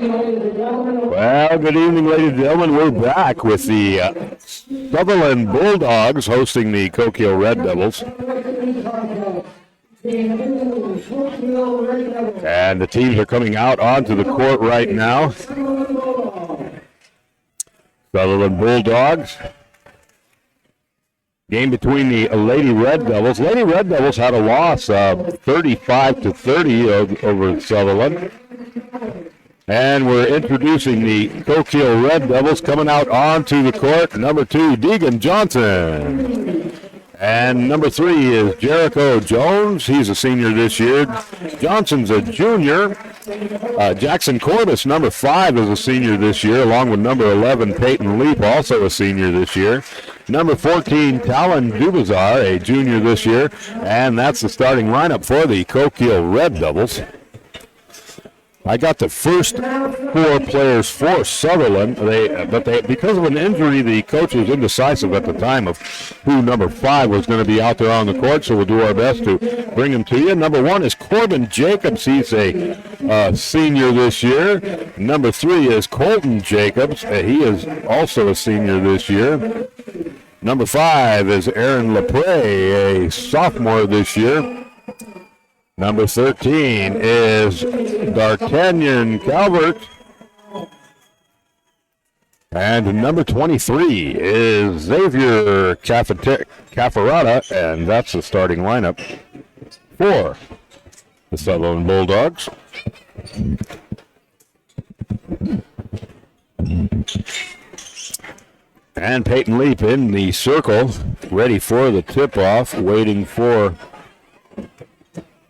Well, good evening, ladies and gentlemen. We're back with the Sutherlin Bulldogs hosting the Coquille Red Devils. And the teams are coming out onto the court right now. Sutherlin Bulldogs. Game between the Lady Red Devils. Lady Red Devils had a loss of 35-30 over Sutherlin. And we're introducing the Coquille Red Devils coming out onto the court. Number 2, Deegan Johnson. And number 3 is Jericho Jones. He's a senior this year. Johnson's a junior. Jackson Corbis, number 5, is a senior this year, along with number 11, Peyton Leap, also a senior this year. Number 14, Talon Dubazar, a junior this year. And that's the starting lineup for the Coquille Red Devils. I got the first 4 players for Sutherlin, but because of an injury, the coach was indecisive at the time of who number 5 was going to be out there on the court, so we'll do our best to bring him to you. Number 1 is Corbin Jacobs. He's a senior this year. Number 3 is Colton Jacobs. He is also a senior this year. Number 5 is Aaron LaPre, a sophomore this year. Number 13 is D'Artagnan Calvert. And number 23 is Xavier Cafferata, and that's the starting lineup for the Sutherlin Bulldogs. And Peyton Leap in the circle, ready for the tip-off, waiting for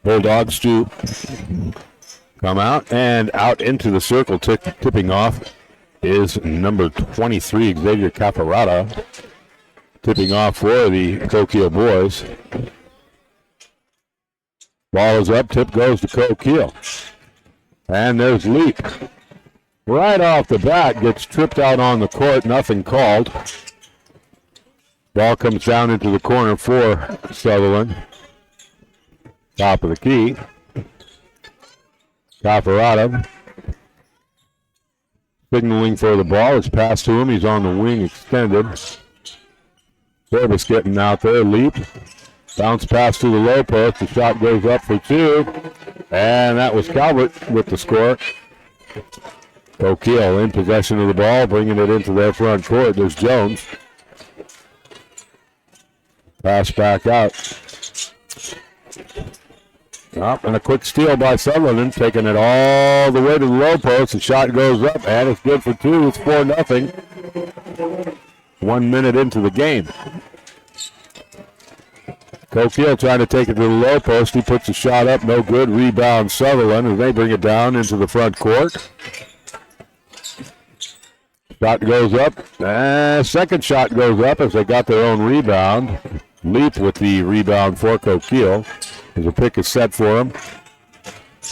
Bulldogs to come out, and out into the circle, tipping off is number 23, Xavier Caparata, tipping off for the Coquille boys. Ball is up, tip goes to Coquille. And there's Leap. Right off the bat, gets tripped out on the court, nothing called. Ball comes down into the corner for Sutherlin. Top of the key. Caparata signaling for the ball. It's passed to him. He's on the wing extended. Service getting out there. Leap. Bounce pass to the low post. The shot goes up for 2. And that was Calvert with the score. Coquille in possession of the ball, bringing it into their front court. There's Jones. Pass back out. And a quick steal by Sutherlin, taking it all the way to the low post. The shot goes up, and it's good for 2. It's 4-0. 1 minute into the game. Coquille trying to take it to the low post. He puts the shot up, no good. Rebound Sutherlin as they bring it down into the front court. Shot goes up. Second shot goes up as they got their own rebound. Leap with the rebound for Coquille. As a pick is set for him.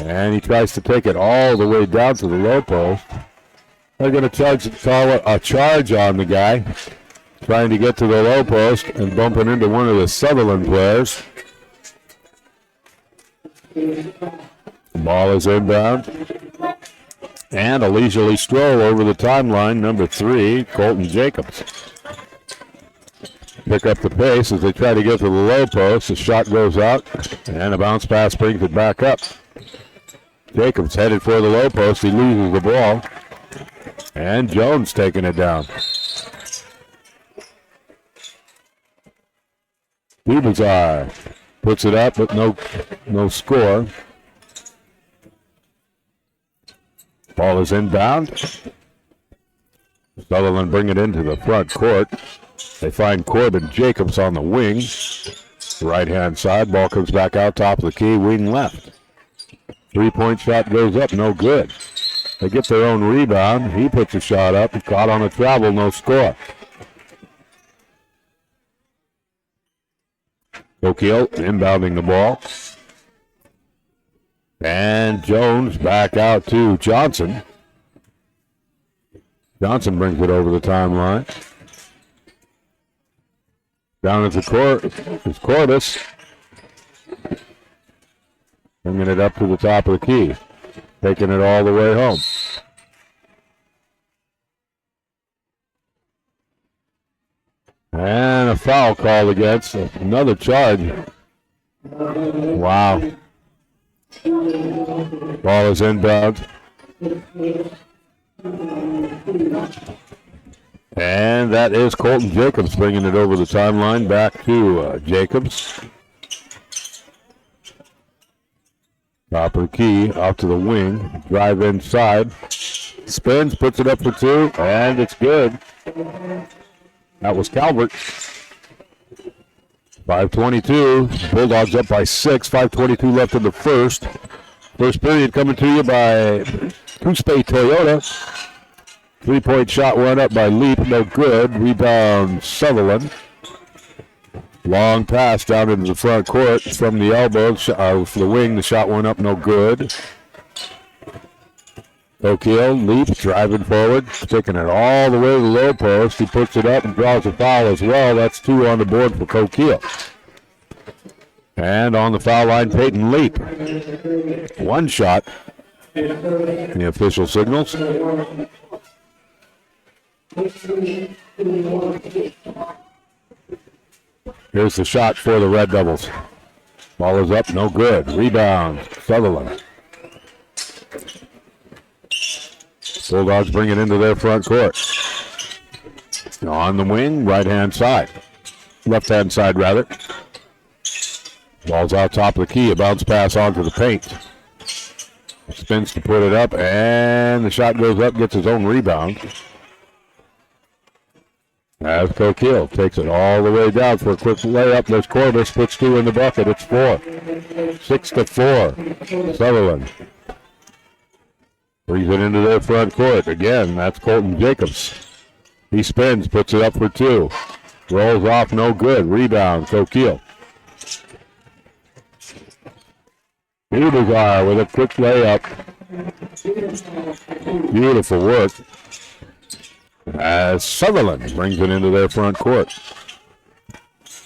And he tries to take it all the way down to the low post. They're going to call a charge on the guy. Trying to get to the low post and bumping into one of the Sutherlin players. The ball is inbound. And a leisurely stroll over the timeline. Number 3, Colton Jacobs. Pick up the pace as they try to get to the low post. The shot goes out, and a bounce pass brings it back up. Jacobs headed for the low post. He loses the ball. And Jones taking it down. Dubazar puts it up, but no score. Ball is inbound. Sutherlin bring it into the front court. They find Corbin Jacobs on the wing. Right-hand side. Ball comes back out top of the key. Wing left. 3-point shot goes up. No good. They get their own rebound. He puts a shot up. Caught on a travel. No score. Coquille inbounding the ball. And Jones back out to Johnson. Johnson brings it over the timeline. Down at the court is Corbis. Bringing it up to the top of the key. Taking it all the way home. And a foul called against. Another charge. Wow. Ball is inbound. And that is Colton Jacobs bringing it over the timeline back to Jacobs. Top of the key, off to the wing, drive inside. Spins, puts it up for two, and it's good. That was Calvert. 5:22, Bulldogs up by 6, 5:22 left in the first. First period coming to you by Couspe Toyota. Three-point shot went up by Leap, no good. Rebound Sutherlin. Long pass down into the front court from the elbow, for the wing. The shot went up, no good. Coquille, Leap, driving forward, taking it all the way to the low post. He puts it up and draws a foul as well. That's 2 on the board for Coquille. And on the foul line, Peyton Leap. One shot. The official signals. Here's the shot for the Red Devils. Ball is up, no good. Rebound, Sutherland. Bulldogs bring it into their front court. On the wing, right-hand side. Left-hand side, rather. Ball's out top of the key. A bounce pass onto the paint. Spins to put it up, and the shot goes up, gets his own rebound. As Coquille takes it all the way down for a quick layup. There's Corbus, puts 2 in the bucket. It's 4. 6-4. Sutherland brings it into their front court. Again, that's Colton Jacobs. He spins, puts it up for 2. Rolls off, no good. Rebound, Coquille. Udazar with a quick layup. Beautiful work. As Sutherland brings it into their front court.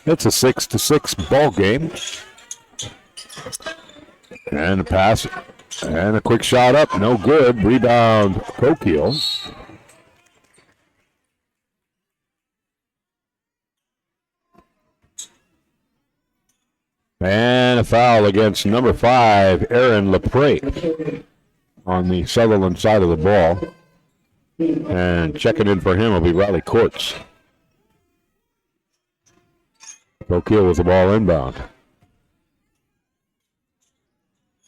It's a 6-6 ball game. And a pass and a quick shot up, no good. Rebound, Coquille. And a foul against number 5, Aaron LaPrate, on the Sutherland side of the ball. And checking in for him will be Riley Courts. Coquille with the ball inbound.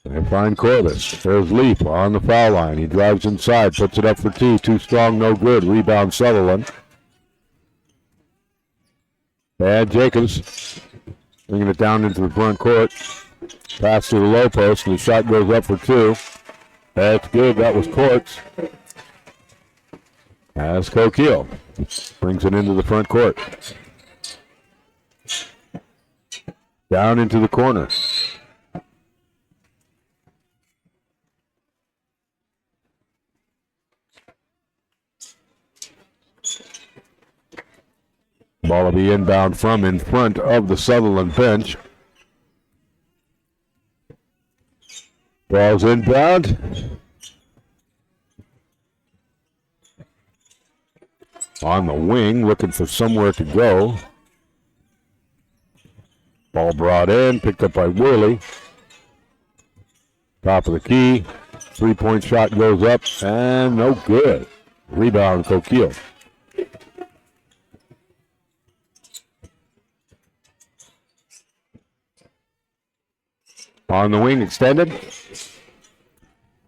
They find Corbus. There's Leap on the foul line. He drives inside, puts it up for 2. Too strong, no good. Rebound Sutherland. And Jacobs bringing it down into the front court. Pass to the low post, and the shot goes up for 2. That's good. That was Courts. As Coquille brings it into the front court. Down into the corner. Ball will be inbound from in front of the Sutherland bench. Ball's inbound. On the wing, looking for somewhere to go. Ball brought in, picked up by Worley. Top of the key. Three-point shot goes up, and no good. Rebound, Coquille. On the wing, extended.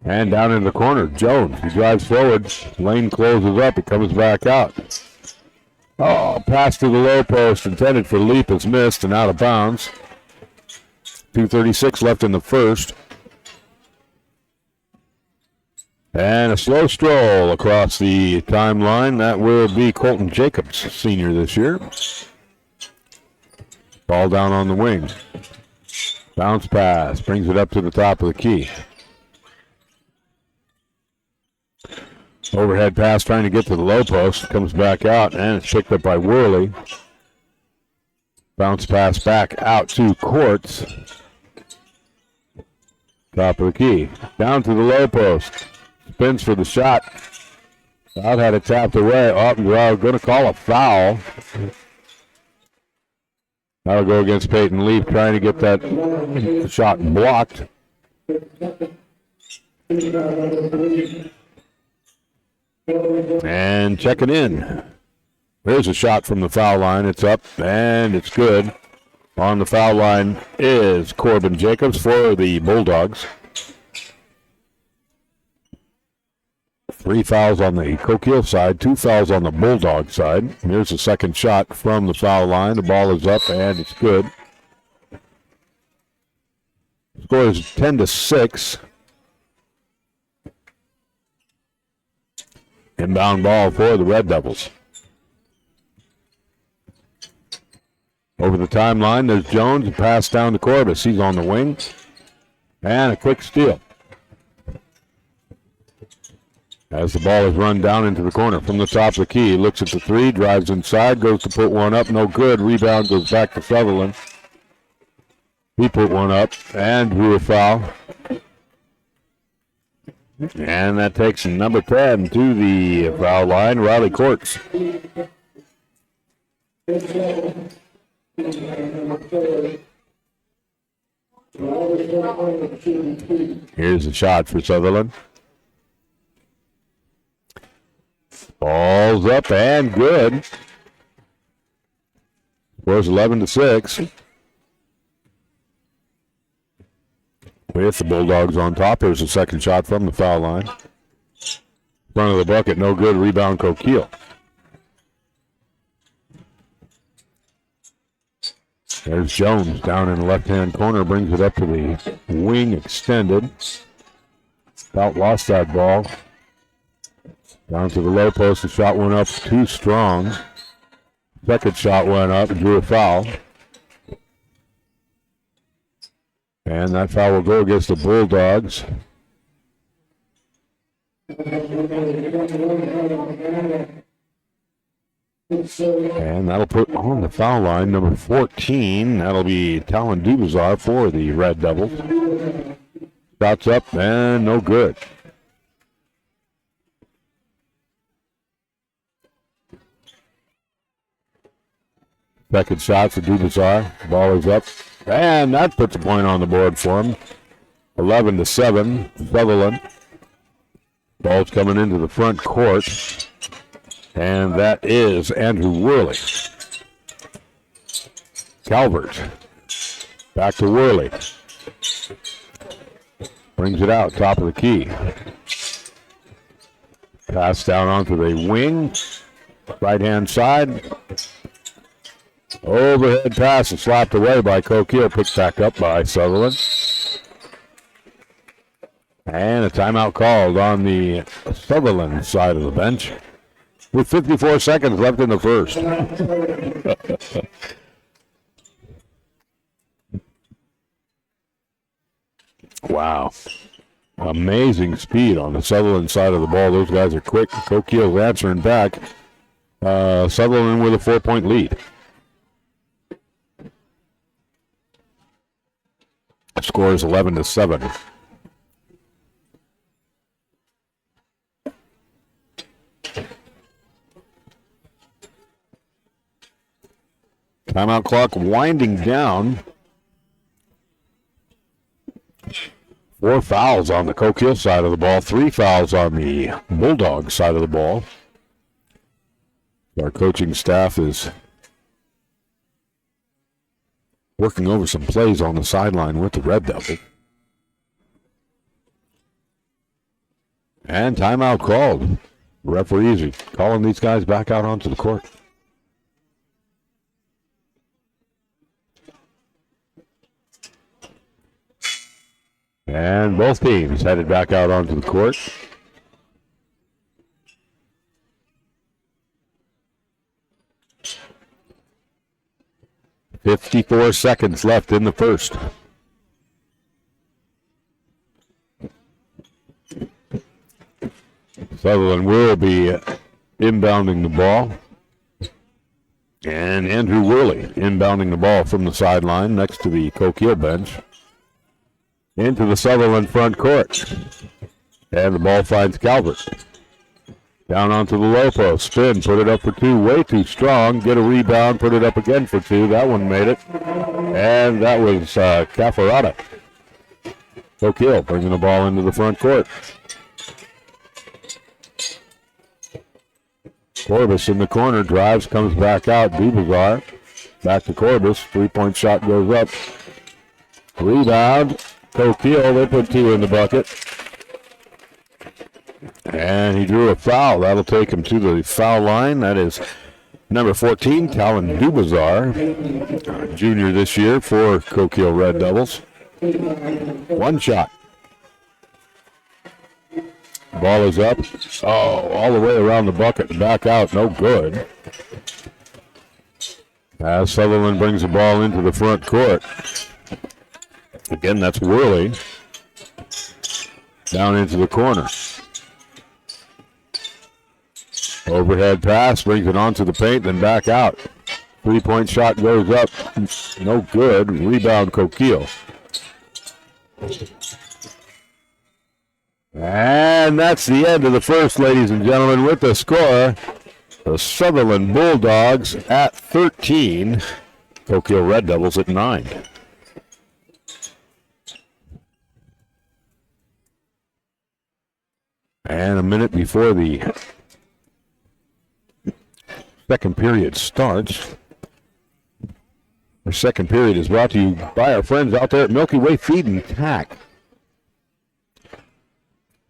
And down in the corner, Jones. He drives forward. Lane closes up. He comes back out. Oh, pass to the low post. Intended for Leap is missed and out of bounds. 2:36 left in the first. And a slow stroll across the timeline. That will be Colton Jacobs, senior this year. Ball down on the wing. Bounce pass. Brings it up to the top of the key. Overhead pass trying to get to the low post. Comes back out, and it's picked up by Worley. Bounce pass back out to Courts. Top of the key. Down to the low post. Spins for the shot. Out had it tapped away. Oh, we're going to call a foul. That'll go against Peyton Leaf, trying to get that shot blocked. And checking in. There's a shot from the foul line. It's up, and it's good. On the foul line is Corbin Jacobs for the Bulldogs. 3 fouls on the Coquille side, 2 fouls on the Bulldog side. Here's the second shot from the foul line. The ball is up, and it's good. Score is 10-6. Inbound ball for the Red Devils. Over the timeline, there's Jones. A pass down to Corbis. He's on the wing. And a quick steal. As the ball is run down into the corner from the top of the key. He looks at the three, drives inside, goes to put one up. No good. Rebound goes back to Sutherlin. He put one up and drew a foul. And that takes number 10 to the foul line, Riley Courts. Here's a shot for Sutherlin. Ball's up and good. Scores 11-6. With the Bulldogs on top. There's a second shot from the foul line. Front of the bucket, no good. Rebound, Coquille. There's Jones down in the left-hand corner. Brings it up to the wing extended. About lost that ball. Down to the low post. The shot went up too strong. Second shot went up and drew a foul. And that foul will go against the Bulldogs. And that'll put on the foul line number 14. That'll be Talon Dubazar for the Red Devils. Shots up and no good. Second shot for Dubazar. Ball is up. And that puts a point on the board for him. 11-7. Sutherlin. Ball's coming into the front court. And that is Andrew Worley. Calvert. Back to Worley. Brings it out, top of the key. Pass down onto the wing. Right-hand side. Overhead pass is slapped away by Coquille. Picked back up by Sutherlin. And a timeout called on the Sutherlin side of the bench. With 54 seconds left in the first. Wow. Amazing speed on the Sutherlin side of the ball. Those guys are quick. Coquille's answering back. Sutherlin with a 4-point lead. Score is 11-7. Timeout clock winding down. 4 fouls on the Coquille side of the ball, 3 fouls on the Bulldog side of the ball. Our coaching staff is working over some plays on the sideline with the Red Devils. And timeout called. Referees are calling these guys back out onto the court. And both teams headed back out onto the court. .54 seconds left in the first. Sutherlin will be inbounding the ball. And Andrew Worley inbounding the ball from the sideline next to the Coquille bench. Into the Sutherlin front court. And the ball finds Calvert. Down onto the low post. Spin. Put it up for two. Way too strong. Get a rebound. Put it up again for two. That one made it. And that was Cafferata. Coquille bringing the ball into the front court. Corbus in the corner. Drives. Comes back out. Dubazar. Back to Corbus. Three-point shot goes up. Rebound. Coquille. They put two in the bucket. And he drew a foul. That'll take him to the foul line. That is number 14, Talon Dubazar, junior this year for Coquille Red Devils. One shot. Ball is up. Oh, all the way around the bucket and back out. No good. As Sutherlin brings the ball into the front court. Again, that's Worley. Down into the corner. Overhead pass, brings it onto the paint, then back out. Three-point shot goes up. No good. Rebound, Coquille. And that's the end of the first, ladies and gentlemen, with the score. The Sutherlin Bulldogs at 13. Coquille Red Devils at 9. And a minute before the second period starts. Our second period is brought to you by our friends out there at Milky Way Feed and Tack.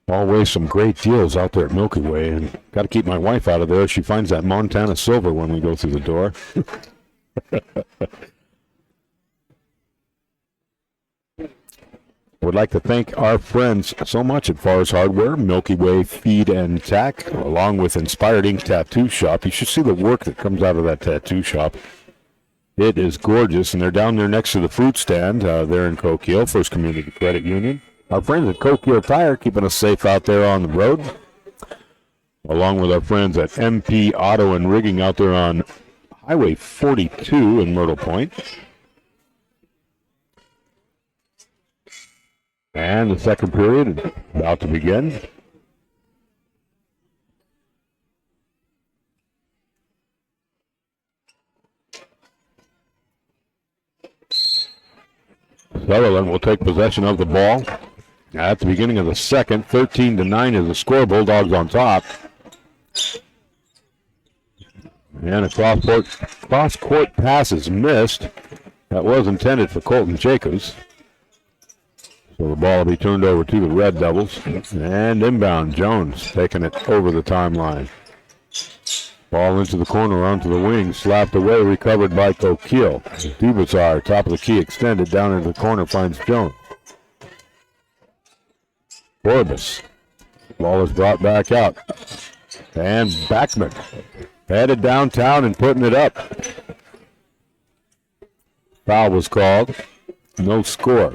Always some great deals out there at Milky Way, and got to keep my wife out of there. She finds that Montana silver when we go through the door. I would like to thank our friends so much at Farr's Hardware, Milky Way Feed and Tack, along with Inspired Ink Tattoo Shop. You should see the work that comes out of that tattoo shop. It is gorgeous, and they're down there next to the fruit stand there in Coquille, First Community Credit Union. Our friends at Coquille Tire keeping us safe out there on the road, along with our friends at MP Auto and Rigging out there on Highway 42 in Myrtle Point. And the second period about to begin. Sutherlin will take possession of the ball at the beginning of the second. 13-9 is the score. Bulldogs on top. And a cross-court pass is missed. That was intended for Colton Jacobs. So the ball will be turned over to the Red Devils. And inbound, Jones taking it over the timeline. Ball into the corner, onto the wing, slapped away, recovered by Coquille. Dubazar, top of the key, extended down into the corner, finds Jones. Corbus. Ball is brought back out. And Backman headed downtown and putting it up. Foul was called. No score.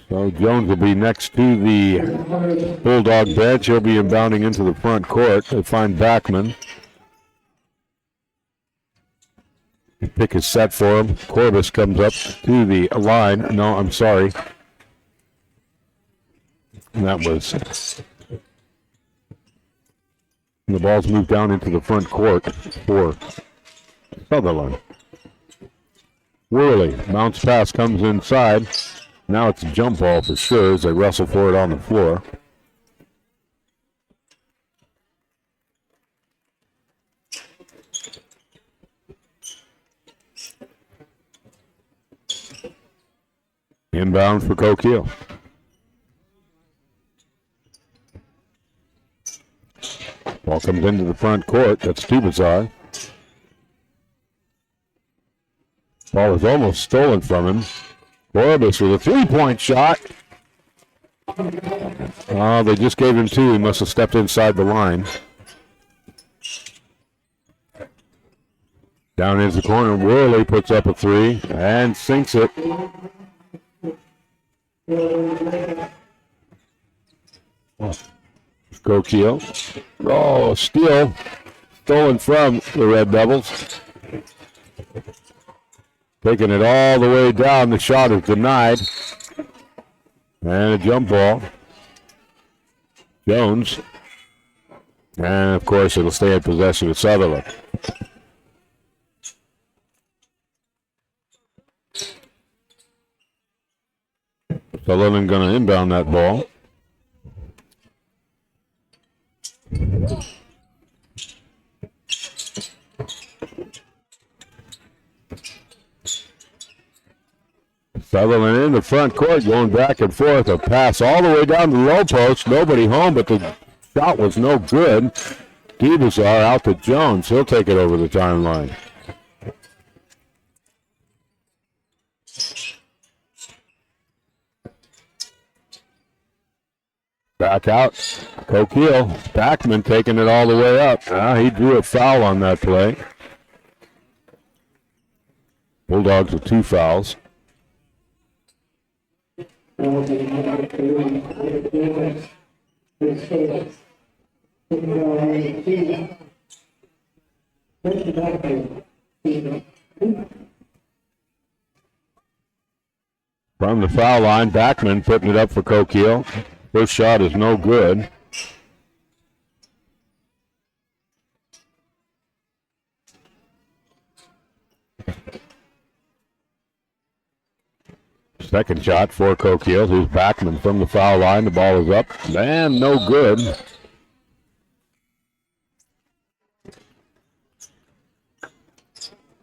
So Jones will be next to the Bulldog bench. He'll be inbounding into the front court. They find Backman. Pick is set for him. Corbus comes up to the line. No, I'm sorry. And that was... And the ball's moved down into the front court for Sutherlin. Worley, bounce pass comes inside. Now it's a jump ball for sure as they wrestle for it on the floor. Inbound for Coquille. Ball comes into the front court. That's Dubazar. Ball is almost stolen from him. Corbus with a three-point shot. They just gave him two. He must have stepped inside the line. Down into the corner. Worley puts up a three and sinks it. Coquille. Oh, steal. Stolen from the Red Devils. Taking it all the way down. The shot is denied. And a jump ball. Jones. And, of course, it'll stay in possession of Sutherlin. Sutherlin going to inbound that ball. Sutherlin in the front court, going back and forth. A pass all the way down the low post. Nobody home, but the shot was no good. Debazar out to Jones. He'll take it over the timeline. Back out. Coquille. Backman taking it all the way up. He drew a foul on that play. Bulldogs with 2 fouls. From the foul line, Backman putting it up for Coquille. First shot is no good. Second shot for Coquille. Here's Backman from the foul line. The ball is up. And no good.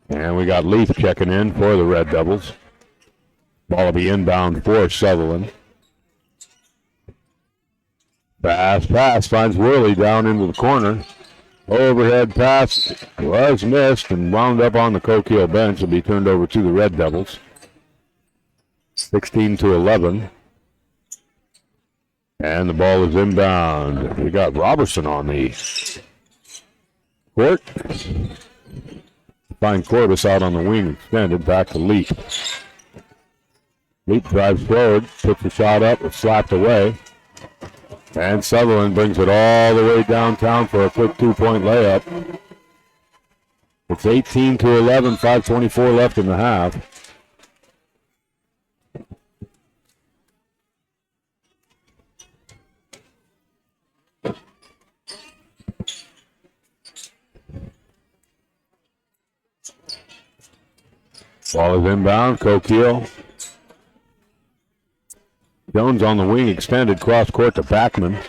And we got Leaf checking in for the Red Devils. Ball will be inbound for Sutherlin. Pass finds Worley down into the corner. Overhead pass was missed and wound up on the Coquille bench. Will be turned over to the Red Devils. 16-11. And the ball is inbound. We got Robertson on the court. Find Corbus out on the wing, extended back to Leap. Leap drives forward, puts the shot up, it's slapped away. And Sutherlin brings it all the way downtown for a quick 2-point layup. It's 18-11, 5:24 left in the half. Ball is inbound, Coquille. Jones on the wing, extended, cross court to Backman.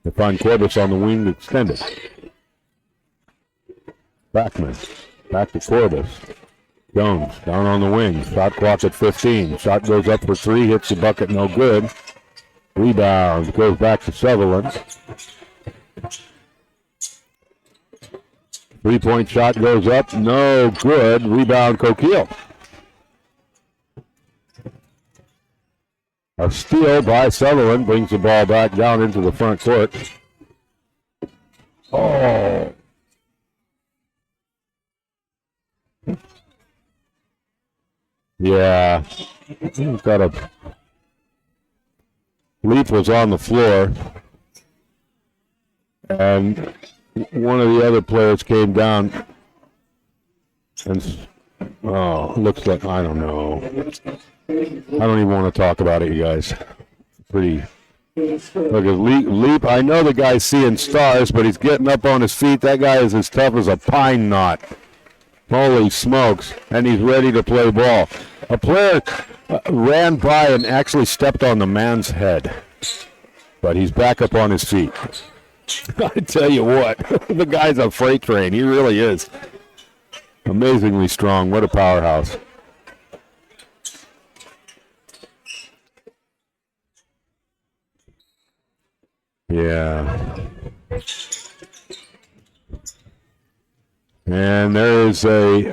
They find Corbus on the wing, extended. Backman, back to Corbus. Jones down on the wing, shot clock at 15. Shot goes up for 3, hits the bucket, no good. Rebound, goes back to Sutherlin. 3-point shot goes up, no good. Rebound, Coquille. A steal by Sutherlin brings the ball back down into the front court. Oh. Yeah. He's got a... Leaf was on the floor. And one of the other players came down and... Oh, looks like... I don't know. I don't even want to talk about it, you guys. Pretty. Look at Leap. I know the guy's seeing stars, but he's getting up on his feet. That guy is as tough as a pine knot. Holy smokes. And he's ready to play ball. A player ran by and actually stepped on the man's head. But he's back up on his feet. I tell you what, the guy's a freight train. He really is. Amazingly strong. What a powerhouse. Yeah. And there is a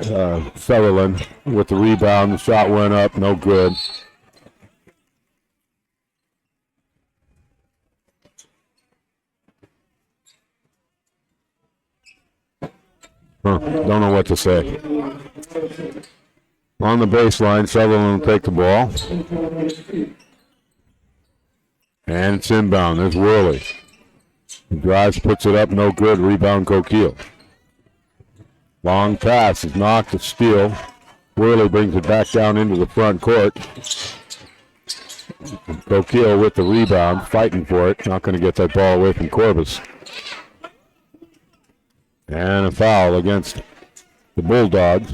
Sutherlin with the rebound. The shot went up, no good. Don't know what to say. On the baseline, Sutherlin will take the ball. And it's inbound. There's Worley. He drives, puts it up, no good. Rebound, Coquille. Long pass is knocked, a steal. Worley brings it back down into the front court. Coquille with the rebound, fighting for it. Not going to get that ball away from Corbus. And a foul against the Bulldogs.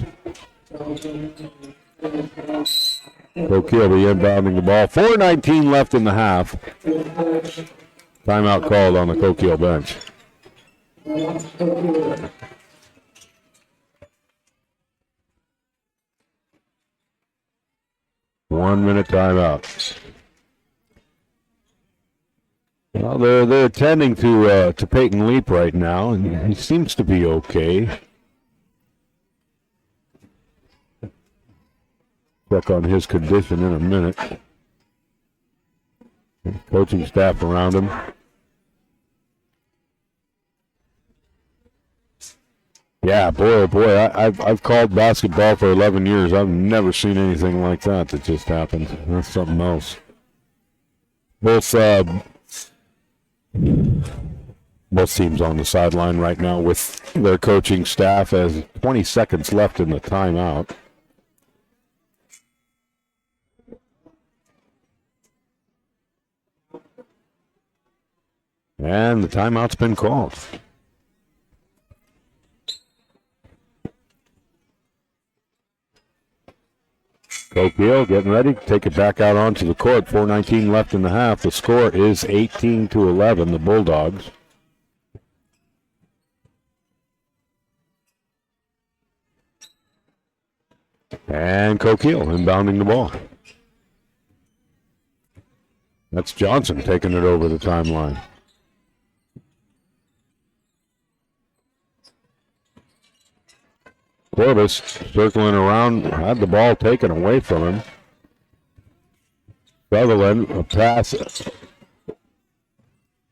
Coquille be inbounding the ball. 4:19 left in the half. Timeout called on the Coquille bench. 1 minute timeout. Well, they're attending to Peyton Leap right now, and he seems to be okay. Check on his condition in a minute. Coaching staff around him. Yeah, boy, oh boy, I've called basketball for 11 years. I've never seen anything like that just happened. That's something else. Both teams on the sideline right now with their coaching staff as 20 seconds left in the timeout. And the timeout's been called. Coquille getting ready to take it back out onto the court. 4:19 left in the half. The score is 18-11, the Bulldogs. And Coquille inbounding the ball. That's Johnson taking it over the timeline. Corbus circling around, had the ball taken away from him. Sutherlin, a pass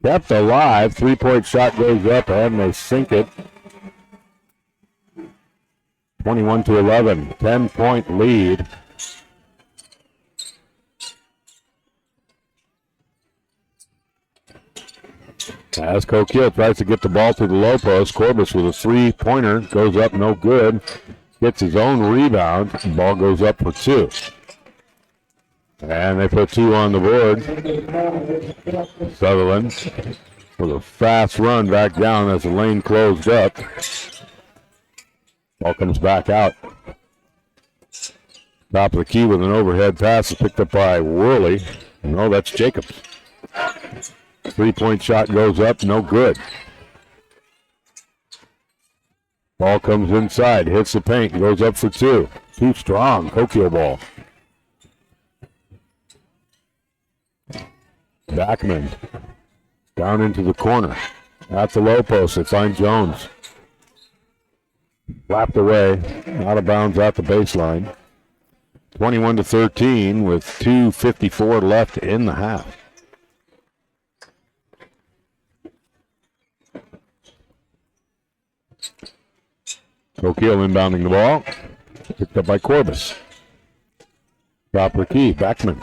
kept alive. 3-point shot goes up and they sink it. 21-11, 10-point lead. As Coquille tries to get the ball to the low post, Corbus with a three-pointer goes up, no good. Gets his own rebound. The ball goes up for two. And they put two on the board. Sutherlin with a fast run back down as the lane closed up. Ball comes back out. Top of the key with an overhead pass is picked up by Worley. No, that's Jacobs. 3-point shot goes up, no good. Ball comes inside, hits the paint, goes up for two. Too strong, Coquille ball. Backman down into the corner. At the low post, they find Jones. Slapped away, out of bounds at the baseline. 21-13 with 2:54 left in the half. Coquille inbounding the ball. Picked up by Corbus. Top of the key, Backman.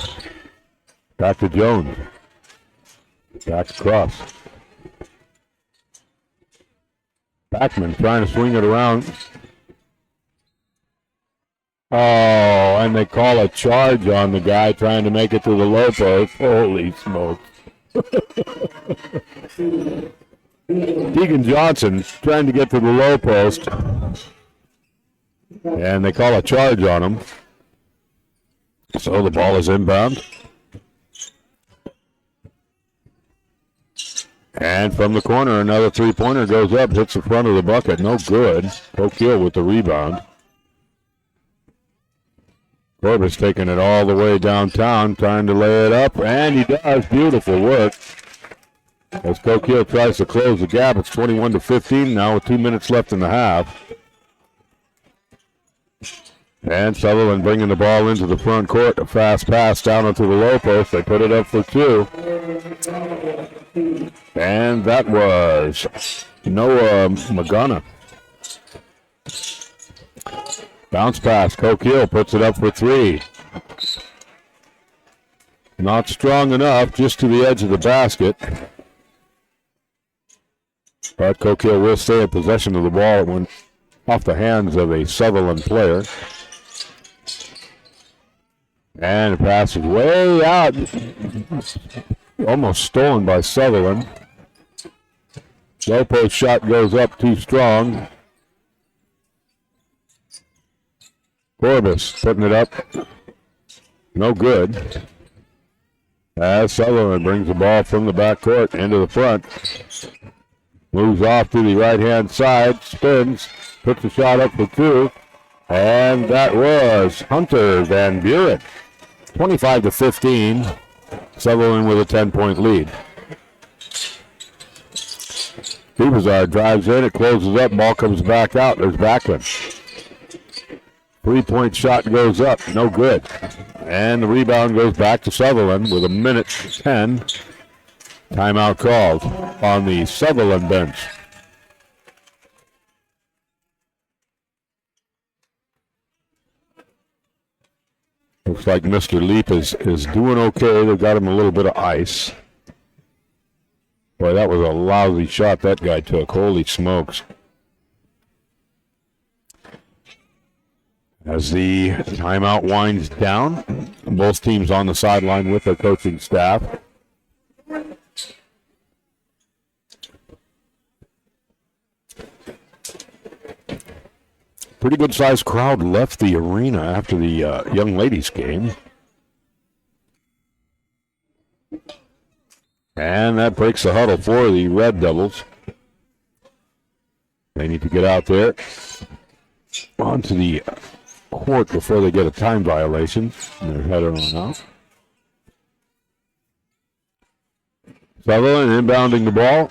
Back to Jones. Back across. Backman trying to swing it around. Oh, and they call a charge on the guy trying to make it to the low post. Holy smokes. Deacon Johnson trying to get to the low post. And they call a charge on him. So the ball is inbound. And from the corner, another three-pointer goes up, hits the front of the bucket. No good. Coquille with the rebound. Corbus taking it all the way downtown, trying to lay it up, and he does. Beautiful work. As Coquille tries to close the gap, it's 21-15 now with 2 minutes left in the half. And Sutherlin bringing the ball into the front court. A fast pass down onto the low post. They put it up for two. And that was Noah Magana. Bounce pass. Coquille puts it up for three. Not strong enough, just to the edge of the basket. But Coquille will stay in possession of the ball. It went off the hands of a Sutherlin player. And the pass is way out. Almost stolen by Sutherlin. Low post shot goes up too strong. Corbus putting it up. No good. As Sutherlin brings the ball from the backcourt into the front. Moves off to the right-hand side. Spins. Puts the shot up for two. And that was Hunter Van Buren. 25-15. Sutherlin with a 10-point lead. Beaversard drives in. It closes up. Ball comes back out. There's Backlund. 3-point shot goes up. No good. And the rebound goes back to Sutherlin with 1:10. Timeout called on the Sutherlin bench. Looks like Mr. Leap is doing okay. They've got him a little bit of ice. Boy, that was a lousy shot that guy took. Holy smokes. As the timeout winds down, both teams on the sideline with their coaching staff. Pretty good sized crowd left the arena after the young ladies game. And that breaks the huddle for the Red Devils. They need to get out there onto the court before they get a time violation. And they're headed on out. Sutherlin inbounding the ball,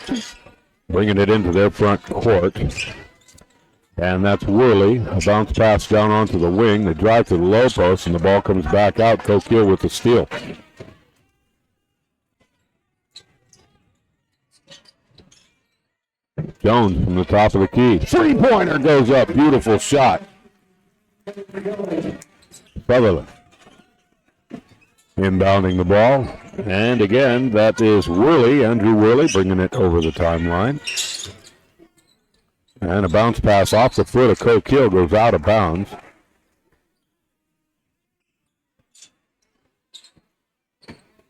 bringing it into their front court. And that's Worley. A bounce pass down onto the wing. They drive to the low post, and the ball comes back out. Coquille with the steal. Jones from the top of the key. Three-pointer goes up. Beautiful shot. Sutherlin inbounding the ball. And again, that is Worley, Andrew Worley, bringing it over the timeline. And a bounce pass off the foot of Coquille goes out of bounds.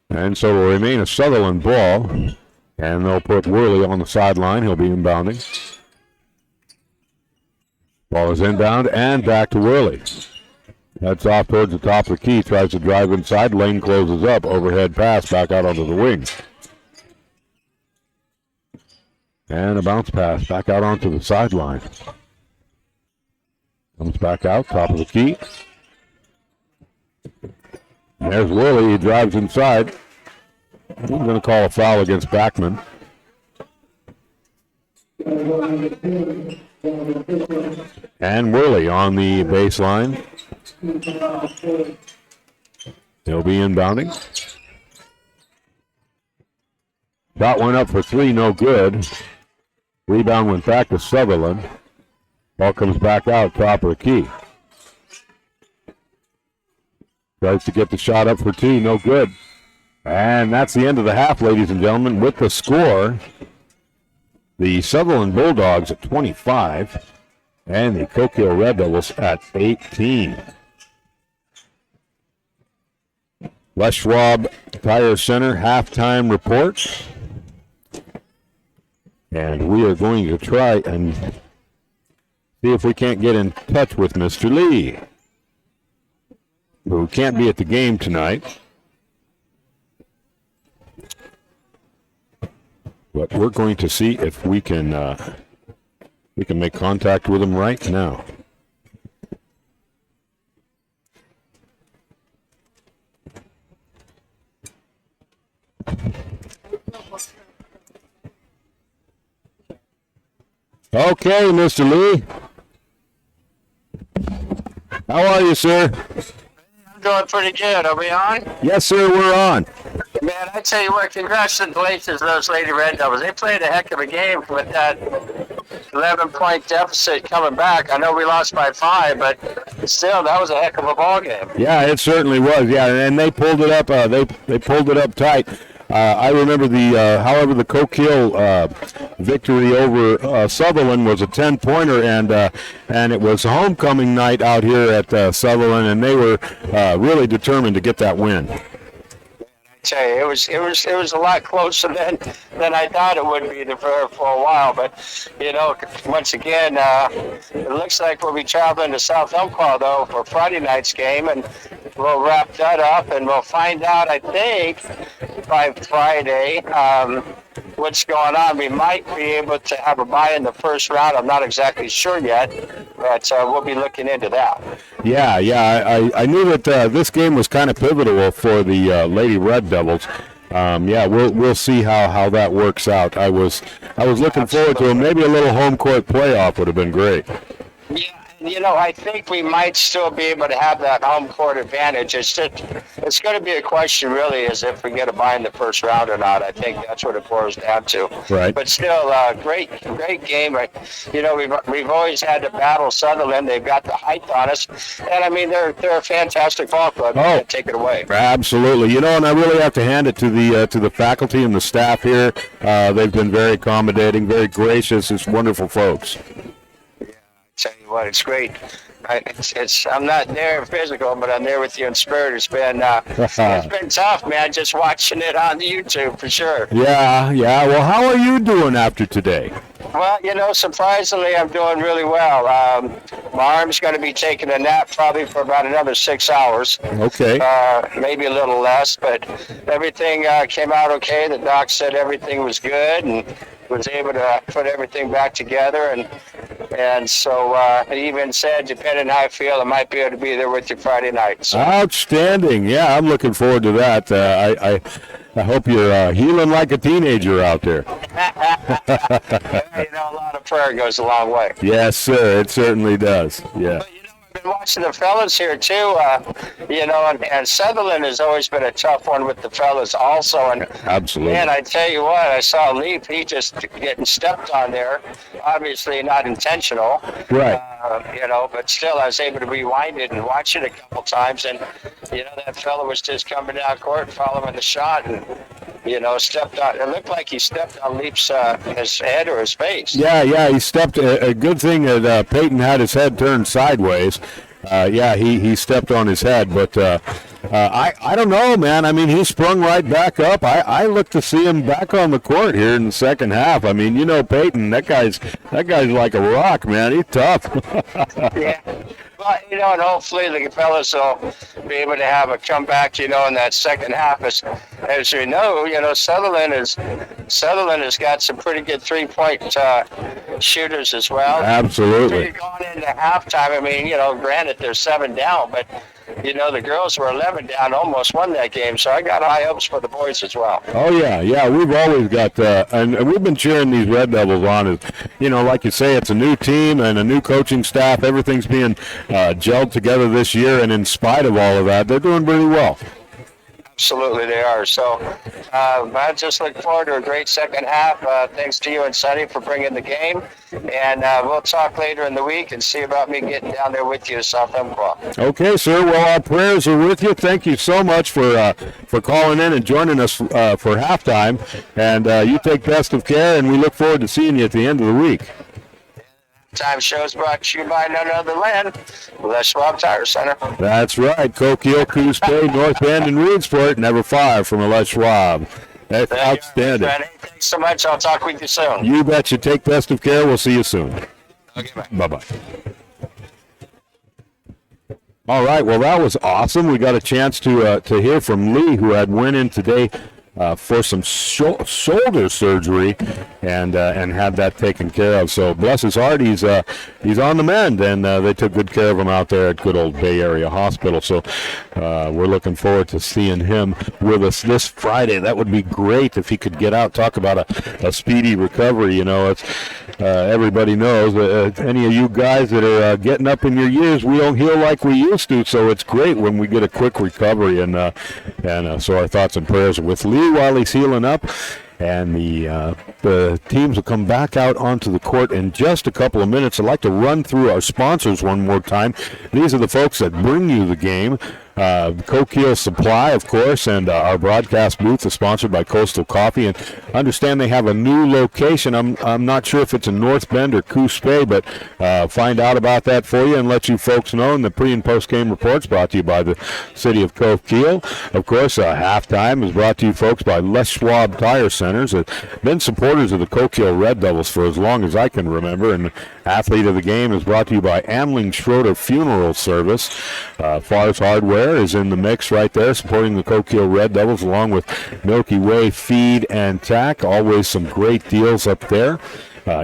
And so it will remain a Sutherlin ball. And they'll put Worley on the sideline. He'll be inbounding. Ball is inbound and back to Worley. Heads off towards the top of the key. Tries to drive inside. Lane closes up. Overhead pass back out onto the wing. And a bounce pass back out onto the sideline. Comes back out, top of the key. There's Worley. He drives inside. He's going to call a foul against Backman. And Worley on the baseline. He'll be inbounding. Shot went up for three, no good. Rebound went back to Sutherlin. Ball comes back out, top of the key. Tries to get the shot up for two, no good. And that's the end of the half, ladies and gentlemen. With the score, the Sutherlin Bulldogs at 25 and the Coquille Red Devils at 18. Les Schwab Tire Center halftime report. And we are going to try and see if we can't get in touch with Mr. Lee, who can't be at the game tonight. But we're going to see if we can make contact with him right now. Okay, Mr. Lee. How are you, sir? I'm doing pretty good. Are we on? Yes, sir, we're on. Man, I tell you what, congratulations to those Lady Red Devils. They played a heck of a game with that 11-point deficit coming back. I know we lost by 5, but still, that was a heck of a ball game. Yeah, it certainly was. Yeah, and they pulled it up. They pulled it up tight. I remember however, the Coquille victory over Sutherlin was a 10-pointer, and it was homecoming night out here at Sutherlin, and they were really determined to get that win. Tell you, it was a lot closer than I thought it would be for a while. But once again, it looks like we'll be traveling to South Umpqua though for Friday night's game, and we'll wrap that up, and we'll find out, I think, by Friday what's going on. We might be able to have a bye in the first round. I'm not exactly sure yet, but we'll be looking into that. Yeah, I knew that this game was kind of pivotal for the Lady Red Devils. We'll see how that works out. I was looking forward to it. Maybe a little home court playoff would have been great. Yeah, I think we might still be able to have that home court advantage. It's going to be a question, really, is if we get a bye in the first round or not. I think that's what it boils down to. Right. But still, great game. We've always had to battle Sutherlin. They've got the height on us, and I mean they're a fantastic ball club. You can't take it away. Absolutely. And I really have to hand it to the faculty and the staff here. They've been very accommodating, very gracious. It's wonderful folks. Tell you what, it's great. I'm not there physical, but I'm there with you in spirit. It's been tough, man, just watching it on YouTube for sure. Yeah. Well, how are you doing after today? Well, surprisingly, I'm doing really well. My arm's going to be taking a nap probably for about another 6 hours. Okay. Maybe a little less, but everything came out okay. The doc said everything was good and was able to put everything back together. And so he even said, depending on how I feel, I might be able to be there with you Friday night. So. Outstanding. Yeah, I'm looking forward to that. I hope you're healing like a teenager out there. A lot of prayer goes a long way. Yes, sir. It certainly does. Yeah. But, I've been watching the fellas here too. And Sutherlin has always been a tough one with the fellas also. And absolutely. Man, I tell you what, I saw Leaf. He just getting stepped on there. Obviously not intentional. Right. But still, I was able to rewind it and watch it a couple times. And that fella was just coming down court, following the shot, and stepped on. It looked like he stepped on Leaf's his head or his face. Yeah, he stepped. A good thing that Peyton had his head turned sideways. He stepped on his head, but I don't know, man. I mean, he sprung right back up. I look to see him back on the court here in the second half. I mean, Peyton, that guy's like a rock, man. He's tough. Yeah. Well, and hopefully the fellas will be able to have a comeback, in that second half. As you know, Sutherlin has got some pretty good three-point shooters as well. Absolutely. Going into halftime, I mean, granted they're 7 down, but the girls were 11 down, almost won that game. So I got high hopes for the boys as well. Oh yeah. We've always got, and we've been cheering these Red Devils on. Like you say, it's a new team and a new coaching staff. Everything's being gelled together this year, and in spite of all of that, they're doing really well. Absolutely, they are. So I just look forward to a great second half. Thanks to you and Sonny for bringing the game. And we'll talk later in the week and see about me getting down there with you to South Umpqua. Okay, sir. Well, our prayers are with you. Thank you so much for calling in and joining us for halftime. And you take best of care, and we look forward to seeing you at the end of the week. Time shows brought to you by none other than Les Schwab Tire Center. That's right. Coquille, Coos Bay, North Bend, and Reedsport, never far from a Les Schwab. That's outstanding. Thanks so much. I'll talk with you soon. You betcha. Take best of care. We'll see you soon. Okay, bye-bye. All right. Well, that was awesome. We got a chance to hear from Lee, who had went in today for some shoulder surgery and had that taken care of. So bless his heart, he's on the mend, and they took good care of him out there at good old Bay Area Hospital. So we're looking forward to seeing him with us this Friday. That would be great if he could get out, talk about a speedy recovery. It's everybody knows any of you guys that are getting up in your years, we don't heal like we used to. So it's great when we get a quick recovery, and so our thoughts and prayers are with Lee while he's healing up. And the teams will come back out onto the court in just a couple of minutes. I'd like to run through our sponsors one more time. These are the folks that bring you the game. Coquille Supply, of course, and our broadcast booth is sponsored by Coastal Coffee. And I understand they have a new location. I'm not sure if it's in North Bend or Coos Bay, but find out about that for you and let you folks know. And the pre- and post-game reports brought to you by the city of Coquille. Of course, halftime is brought to you folks by Les Schwab Tire Centers. Been supporters of the Coquille Red Devils for as long as I can remember. And athlete of the game is brought to you by Amling Schroeder Funeral Service. Far's Hardware is in the mix right there, supporting the Coquille Red Devils along with Milky Way Feed and Tack. Always some great deals up there.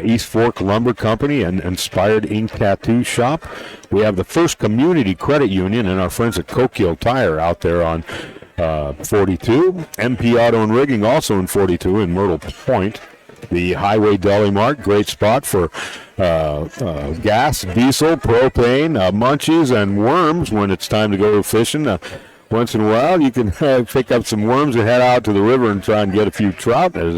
East Fork Lumber Company and Inspired Ink Tattoo Shop. We have the First Community Credit Union and our friends at Coquille Tire out there on 42. MP Auto and Rigging also in 42 in Myrtle Point. The Highway Deli Mart, great spot for gas, diesel, propane, munchies, and worms when it's time to go fishing. Once in a while, you can pick up some worms and head out to the river and try and get a few trout. There's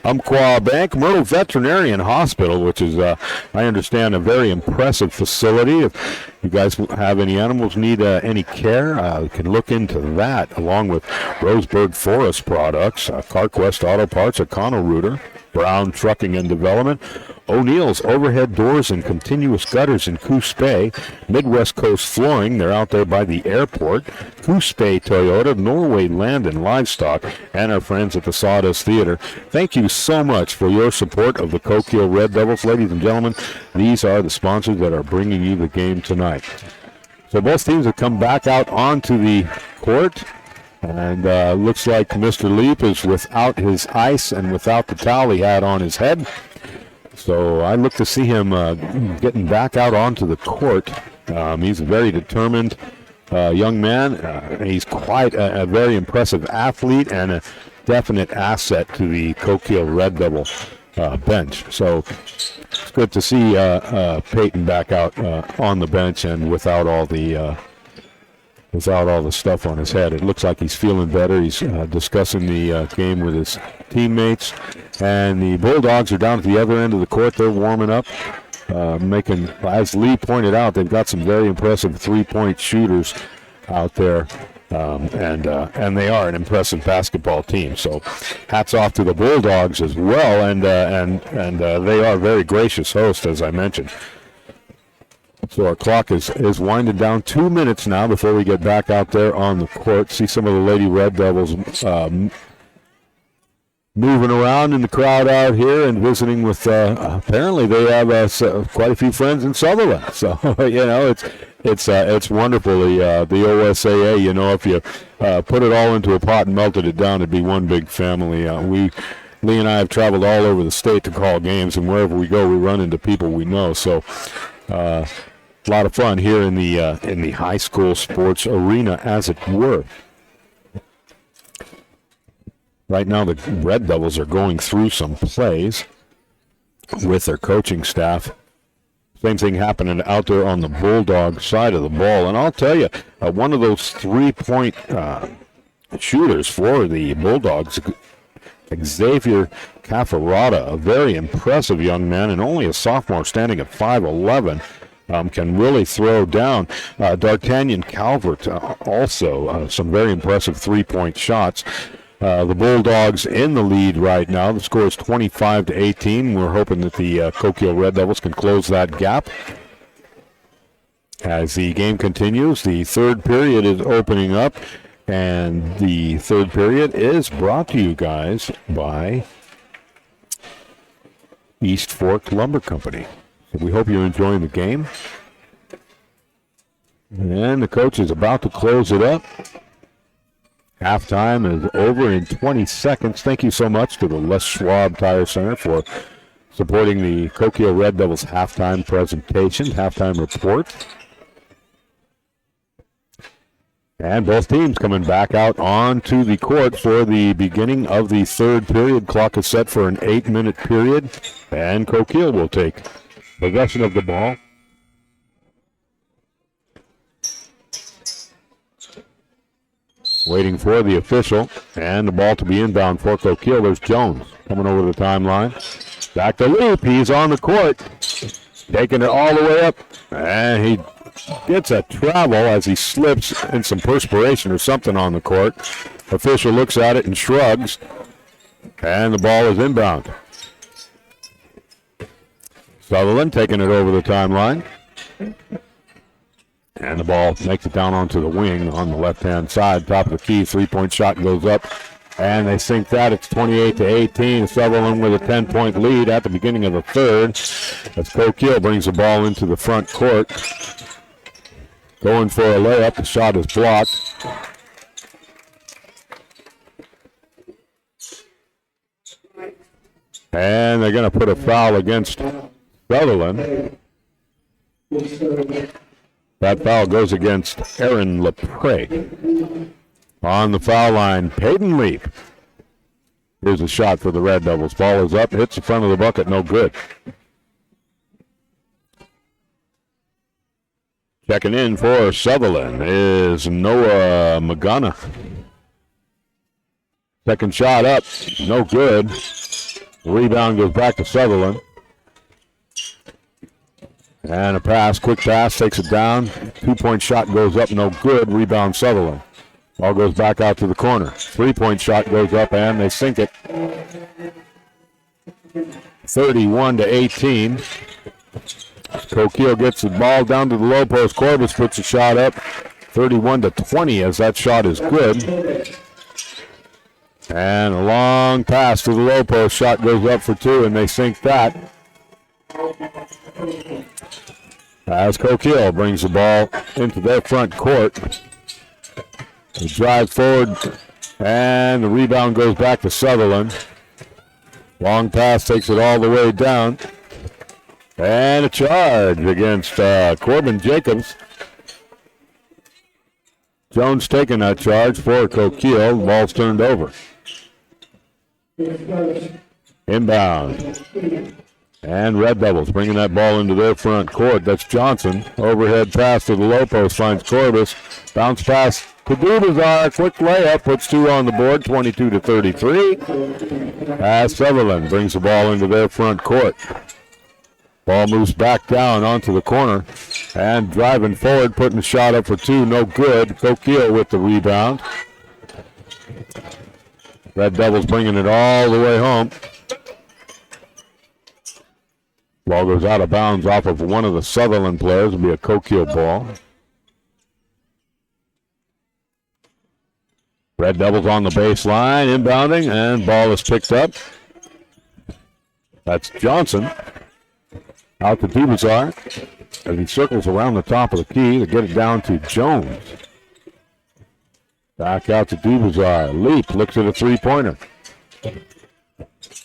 Umpqua Bank, Myrtle Veterinarian Hospital, which is, I understand, a very impressive facility. If you guys have any animals need any care, you can look into that, along with Roseburg Forest Products, CarQuest Auto Parts, Econo Rooter, Brown Trucking and Development, O'Neill's Overhead Doors and Continuous Gutters in Coos Bay, Midwest Coast Flooring, they're out there by the airport, Coos Bay Toyota, Norway Land and Livestock, and our friends at the Sawdust Theater. Thank you so much for your support of the Coquille Red Devils. Ladies and gentlemen, these are the sponsors that are bringing you the game tonight. So both teams have come back out onto the court. And looks like Mr. Leap is without his ice and without the towel he had on his head. So I look to see him getting back out onto the court. He's a very determined young man. He's quite a very impressive athlete and a definite asset to the Coquille Red Devil bench. So it's good to see Peyton back out on the bench and without all the stuff on his head. It looks like he's feeling better. He's discussing the game with his teammates. And the Bulldogs are down at the other end of the court. They're warming up, making, as Lee pointed out, they've got some very impressive three-point shooters out there. And they are an impressive basketball team. So hats off to the Bulldogs as well. And they are very gracious hosts, as I mentioned. So our clock is winding down. 2 minutes now before we get back out there on the court. See some of the Lady Red Devils moving around in the crowd out here and visiting with, apparently they have quite a few friends in Sutherlin. So, it's wonderful, the OSAA. If you put it all into a pot and melted it down, it'd be one big family. Lee and I have traveled all over the state to call games, and wherever we go, we run into people we know. So, a lot of fun here in the high school sports arena, as it were. Right now, the Red Devils are going through some plays with their coaching staff. Same thing happening out there on the Bulldog side of the ball. And I'll tell you, one of those three-point shooters for the Bulldogs, Xavier Caffarata, a very impressive young man and only a sophomore, standing at 5'11", can really throw down. D'Artagnan Calvert also some very impressive three-point shots. The Bulldogs in the lead right now. The score is 25-18. We're hoping that the Coquille Red Devils can close that gap. As the game continues, the third period is opening up, and the third period is brought to you guys by East Fork Lumber Company. So we hope you're enjoying the game. And the coach is about to close it up. Halftime is over in 20 seconds. Thank you so much to the Les Schwab Tire Center for supporting the Coquille Red Devils halftime presentation, halftime report. And both teams coming back out onto the court for the beginning of the third period. Clock is set for an 8-minute period, and Coquille will take possession of the ball. Waiting for the official, and the ball to be inbound for Coquille. There's Jones coming over the timeline. Back to Loop. He's on the court, taking it all the way up, and he gets a travel as he slips in some perspiration or something on the court. Official looks at it and shrugs, and the ball is inbound. Sutherlin taking it over the timeline. And the ball makes it down onto the wing on the left-hand side, top of the key. Three-point shot goes up, and they sink that. It's 28-18. Sutherlin with a 10-point lead at the beginning of the third as Coquille brings the ball into the front court. Going for a layup. The shot is blocked. And they're going to put a foul against Sutherlin. That foul goes against Aaron LePray. On the foul line, Peyton Leap. Here's a shot for the Red Devils. Ball is up, hits the front of the bucket, no good. Checking in for Sutherlin is Noah Magana. Second shot up, no good. The rebound goes back to Sutherlin. And a pass, quick pass, takes it down. Two-point shot goes up, no good. Rebound Sutherlin. Ball goes back out to the corner. Three-point shot goes up, and they sink it. 31-18. Coquille gets the ball down to the low post. Corbus puts a shot up. 31-20 as that shot is good. And a long pass to the low post. Shot goes up for two, and they sink that. As Coquille brings the ball into their front court. They drive forward, and the rebound goes back to Sutherlin. Long pass takes it all the way down. And a charge against Corbin Jacobs. Jones taking that charge for Coquille. The ball's turned over. Inbound. And Red Devils bringing that ball into their front court. That's Johnson. Overhead pass to the low post, finds Corbus. Bounce pass to Dubazar. Quick layup, puts two on the board, 22-33. As Sutherlin brings the ball into their front court. Ball moves back down onto the corner. And driving forward, putting the shot up for two, no good. Coquille with the rebound. Red Devils bringing it all the way home. Ball goes out of bounds off of one of the Sutherlin players. It'll be a Coquille ball. Red Devils on the baseline, inbounding, and ball is picked up. That's Johnson. Out to Dubazar as he circles around the top of the key to get it down to Jones. Back out to Dubazar. Leap looks at a three-pointer.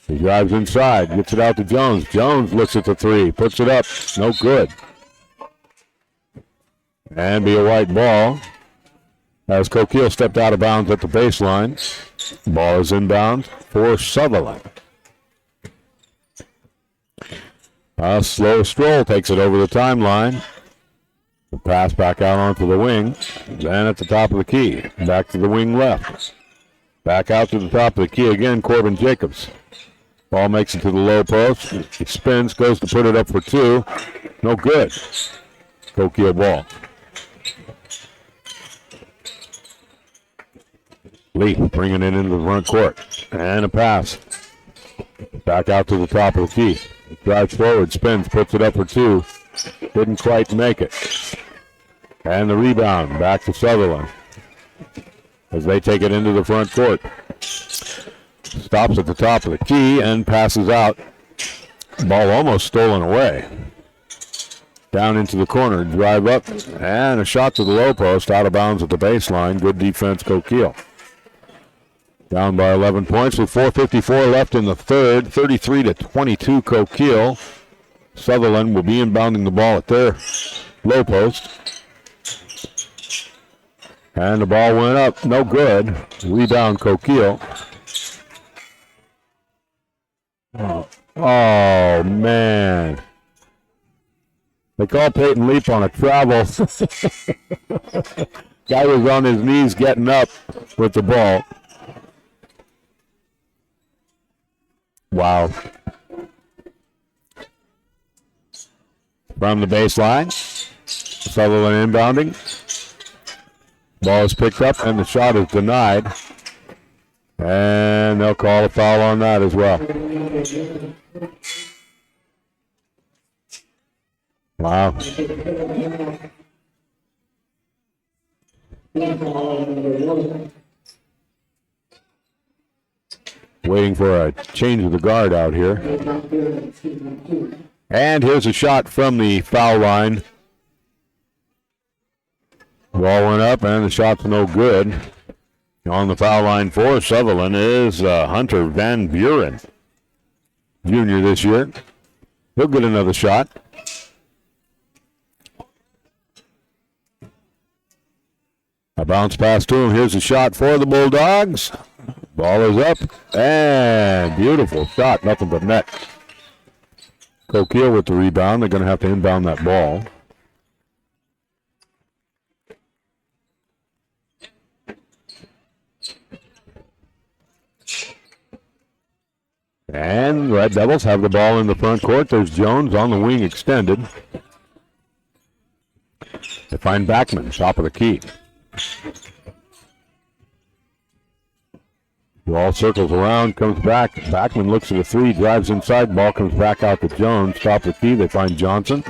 He drives inside, gets it out to Jones. Jones looks at the three, puts it up, no good. And be a white ball as Coquille stepped out of bounds at the baseline. Ball is inbound for Sutherlin. A slow stroll takes it over the timeline. The pass back out onto the wing. Then at the top of the key, back to the wing left. Back out to the top of the key again, Corbin Jacobs. Ball makes it to the low post. He spins, goes to put it up for two. No good. Coquille ball. Lee bringing it into the front court. And a pass. Back out to the top of the key. Drives forward, spins, puts it up for two. Didn't quite make it. And the rebound back to Sutherlin as they take it into the front court. Stops at the top of the key and passes out. Ball almost stolen away. Down into the corner, drive up, and a shot to the low post, out of bounds at the baseline. Good defense, Coquille. Down by 11 points with 4:54 left in the third. 33-22 Coquille. Sutherlin will be inbounding the ball at their low post. And the ball went up, no good. Rebound Coquille. Oh, man. They call Peyton Leap on a travel. Guy was on his knees getting up with the ball. Wow. From the baseline, Sutherlin inbounding. Ball is picked up and the shot is denied. And they'll call a foul on that as well. Wow. Waiting for a change of the guard out here. And here's a shot from the foul line. Ball went up and the shot's no good. On the foul line for Sutherlin is Hunter Van Buren, junior this year. He'll get another shot. A bounce pass to him. Here's a shot for the Bulldogs. Ball is up, and beautiful shot, nothing but net. Coquille with the rebound. They're going to have to inbound that ball. And Red Devils have the ball in the front court. There's Jones on the wing extended. They find Backman, top of the key. Ball circles around, comes back. Backman looks at a three, drives inside. Ball comes back out to Jones, top of the key. They find Johnson.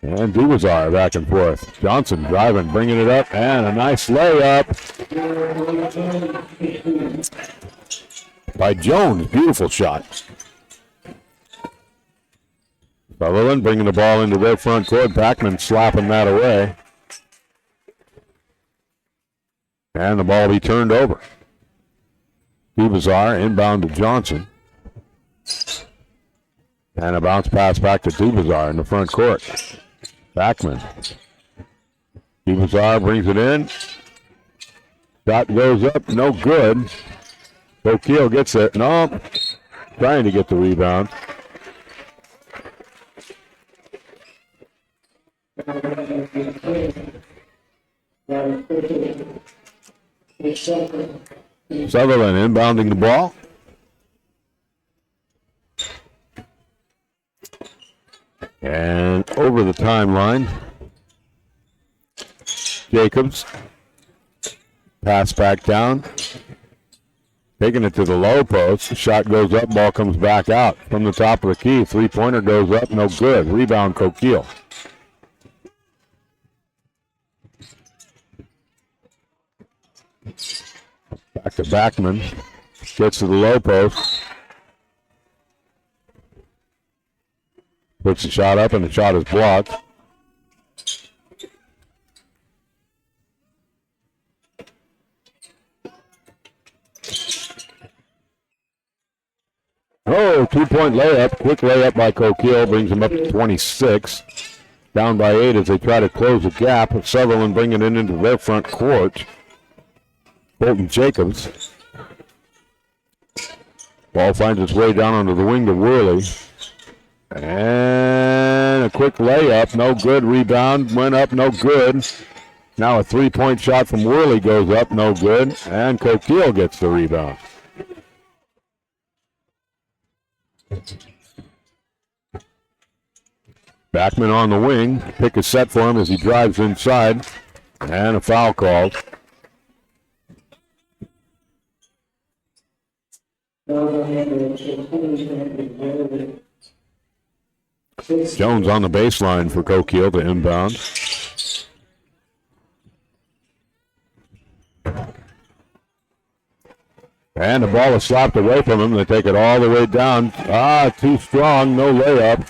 And Dubazar back and forth. Johnson driving, bringing it up, and a nice layup by Jones. Beautiful shot. Sutherlin bringing the ball into their front court. Backman slapping that away. And the ball will be turned over. Dubazar inbound to Johnson. And a bounce pass back to Dubazar in the front court. Backman. Dubazar brings it in. Shot goes up, no good. Coquille gets it. No, trying to get the rebound. Sutherlin inbounding the ball. And over the timeline, Jacobs. Pass back down. Taking it to the low post. The shot goes up, ball comes back out. From the top of the key, three-pointer goes up, no good. Rebound, Coquille. Back to Backman. Gets to the low post. Puts the shot up, and the shot is blocked. Oh, two-point layup. Quick layup by Coquille brings them up to 26. Down by 8 as they try to close the gap. Sutherlin bringing it into their front court. Bolton Jacobs. Ball finds its way down onto the wing to Worley. And a quick layup, no good. Rebound went up, no good. Now a three-point shot from Worley goes up, no good. And Coquille gets the rebound. Backman on the wing. Pick is set for him as he drives inside. And a foul called. Jones on the baseline for Coquille to inbound. And the ball is slapped away from him. They take it all the way down. Too strong, no layup.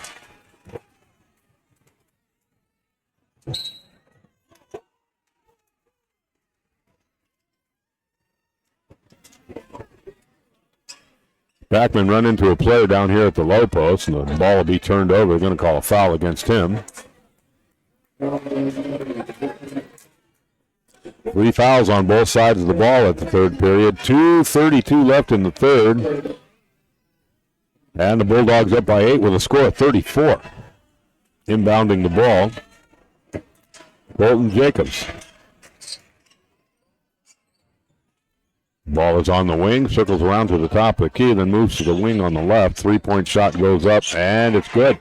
Backman run into a player down here at the low post, and the ball will be turned over. They're going to call a foul against him. 3 fouls on both sides of the ball at the third period. 2:32 left in the third. And the Bulldogs up by 8 with a score of 34. Inbounding the ball, Bolton Jacobs. Ball is on the wing, circles around to the top of the key, then moves to the wing on the left. Three-point shot goes up, and it's good.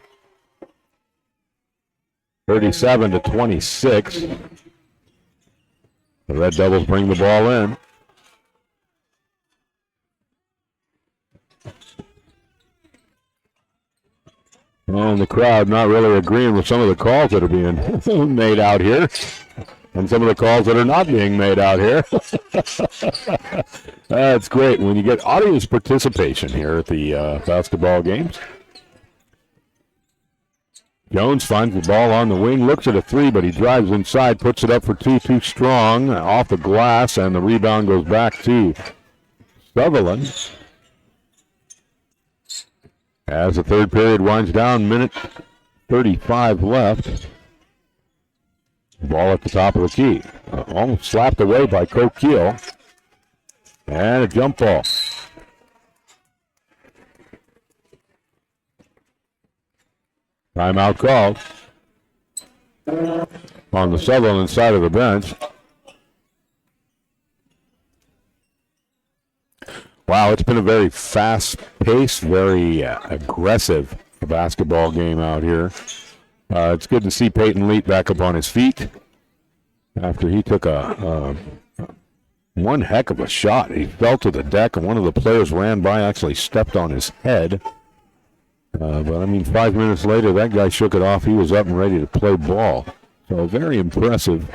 37-26. The Red Devils bring the ball in. And the crowd not really agreeing with some of the calls that are being made out here. And some of the calls that are not being made out here. That's great when you get audience participation here at the basketball games. Jones finds the ball on the wing, looks at a three, but he drives inside, puts it up for two, too strong, off the glass, and the rebound goes back to Sutherlin. As the third period winds down, minute 35 left. Ball at the top of the key. Almost slapped away by Coquille. And a jump ball. Timeout called on the Sutherlin side of the bench. Wow, it's been a very fast-paced, very aggressive basketball game out here. It's good to see Peyton Leet back up on his feet after he took one heck of a shot. He fell to the deck, and one of the players ran by, actually stepped on his head. But, I mean, 5 minutes later, that guy shook it off. He was up and ready to play ball. So very impressive.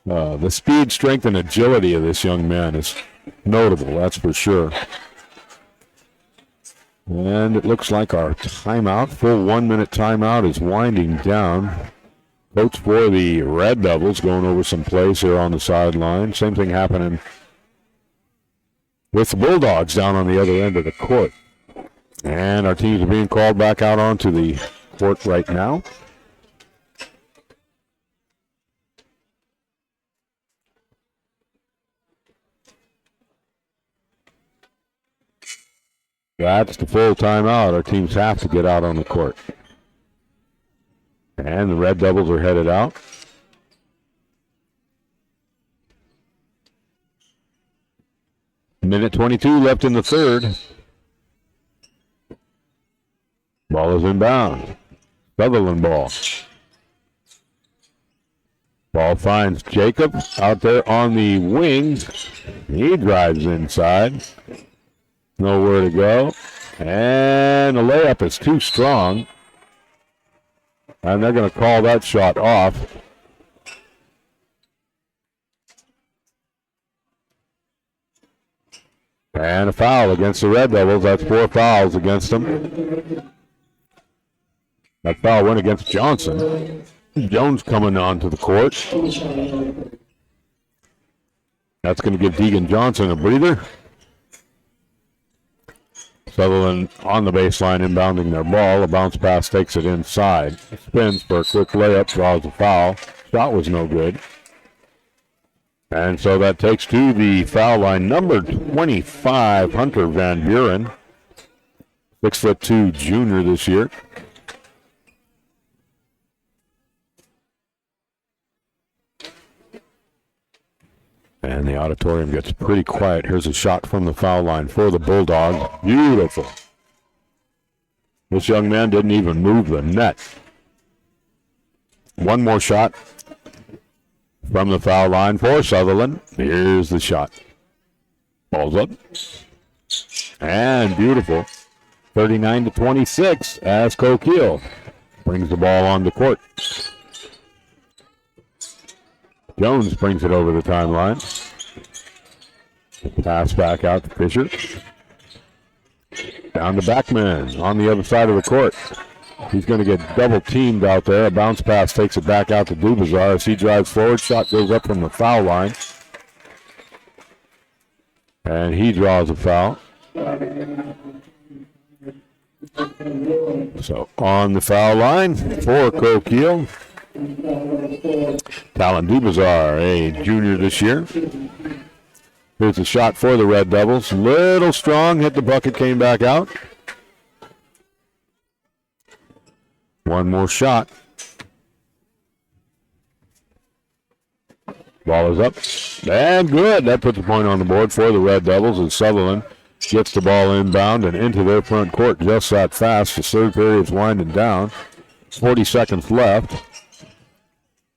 The speed, strength, and agility of this young man is notable, that's for sure. And it looks like our timeout, full 1 minute timeout, is winding down. Coach for the Red Devils going over some plays here on the sideline. Same thing happening with the Bulldogs down on the other end of the court. And our teams are being called back out onto the court right now. That's the full timeout. Our teams have to get out on the court. And the Red Devils are headed out. Minute 22 left in the third. Ball is inbound. Sutherlin ball. Ball finds Jacob out there on the wing. He drives inside. Nowhere to go. And the layup is too strong. And they're going to call that shot off. And a foul against the Red Devils. That's 4 fouls against them. That foul went against Johnson. Jones coming onto the court. That's going to give Deegan Johnson a breather. Sutherlin on the baseline inbounding their ball. A bounce pass takes it inside. Spins for a quick layup, draws a foul. Shot was no good. And so that takes to the foul line number 25, Hunter Van Buren. 6'2" junior this year. And the auditorium gets pretty quiet. Here's a shot from the foul line for the Bulldogs. Beautiful. This young man didn't even move the net. One more shot from the foul line for Sutherlin. Here's the shot. Ball's up. And beautiful. 39-26 as Coquille brings the ball on the court. Jones brings it over the timeline. Pass back out to Fisher. Down to Backman on the other side of the court. He's going to get double teamed out there. A bounce pass takes it back out to Dubazar as he drives forward. Shot goes up from the foul line. And he draws a foul. So on the foul line for Coquille. Talon Dubazar, a junior this year. Here's a shot for the Red Devils. Little strong, hit the bucket, came back out. One more shot. Ball is up. And good. That puts a point on the board for the Red Devils as Sutherlin gets the ball inbound and into their front court just that fast. The third period's winding down. 40 seconds left.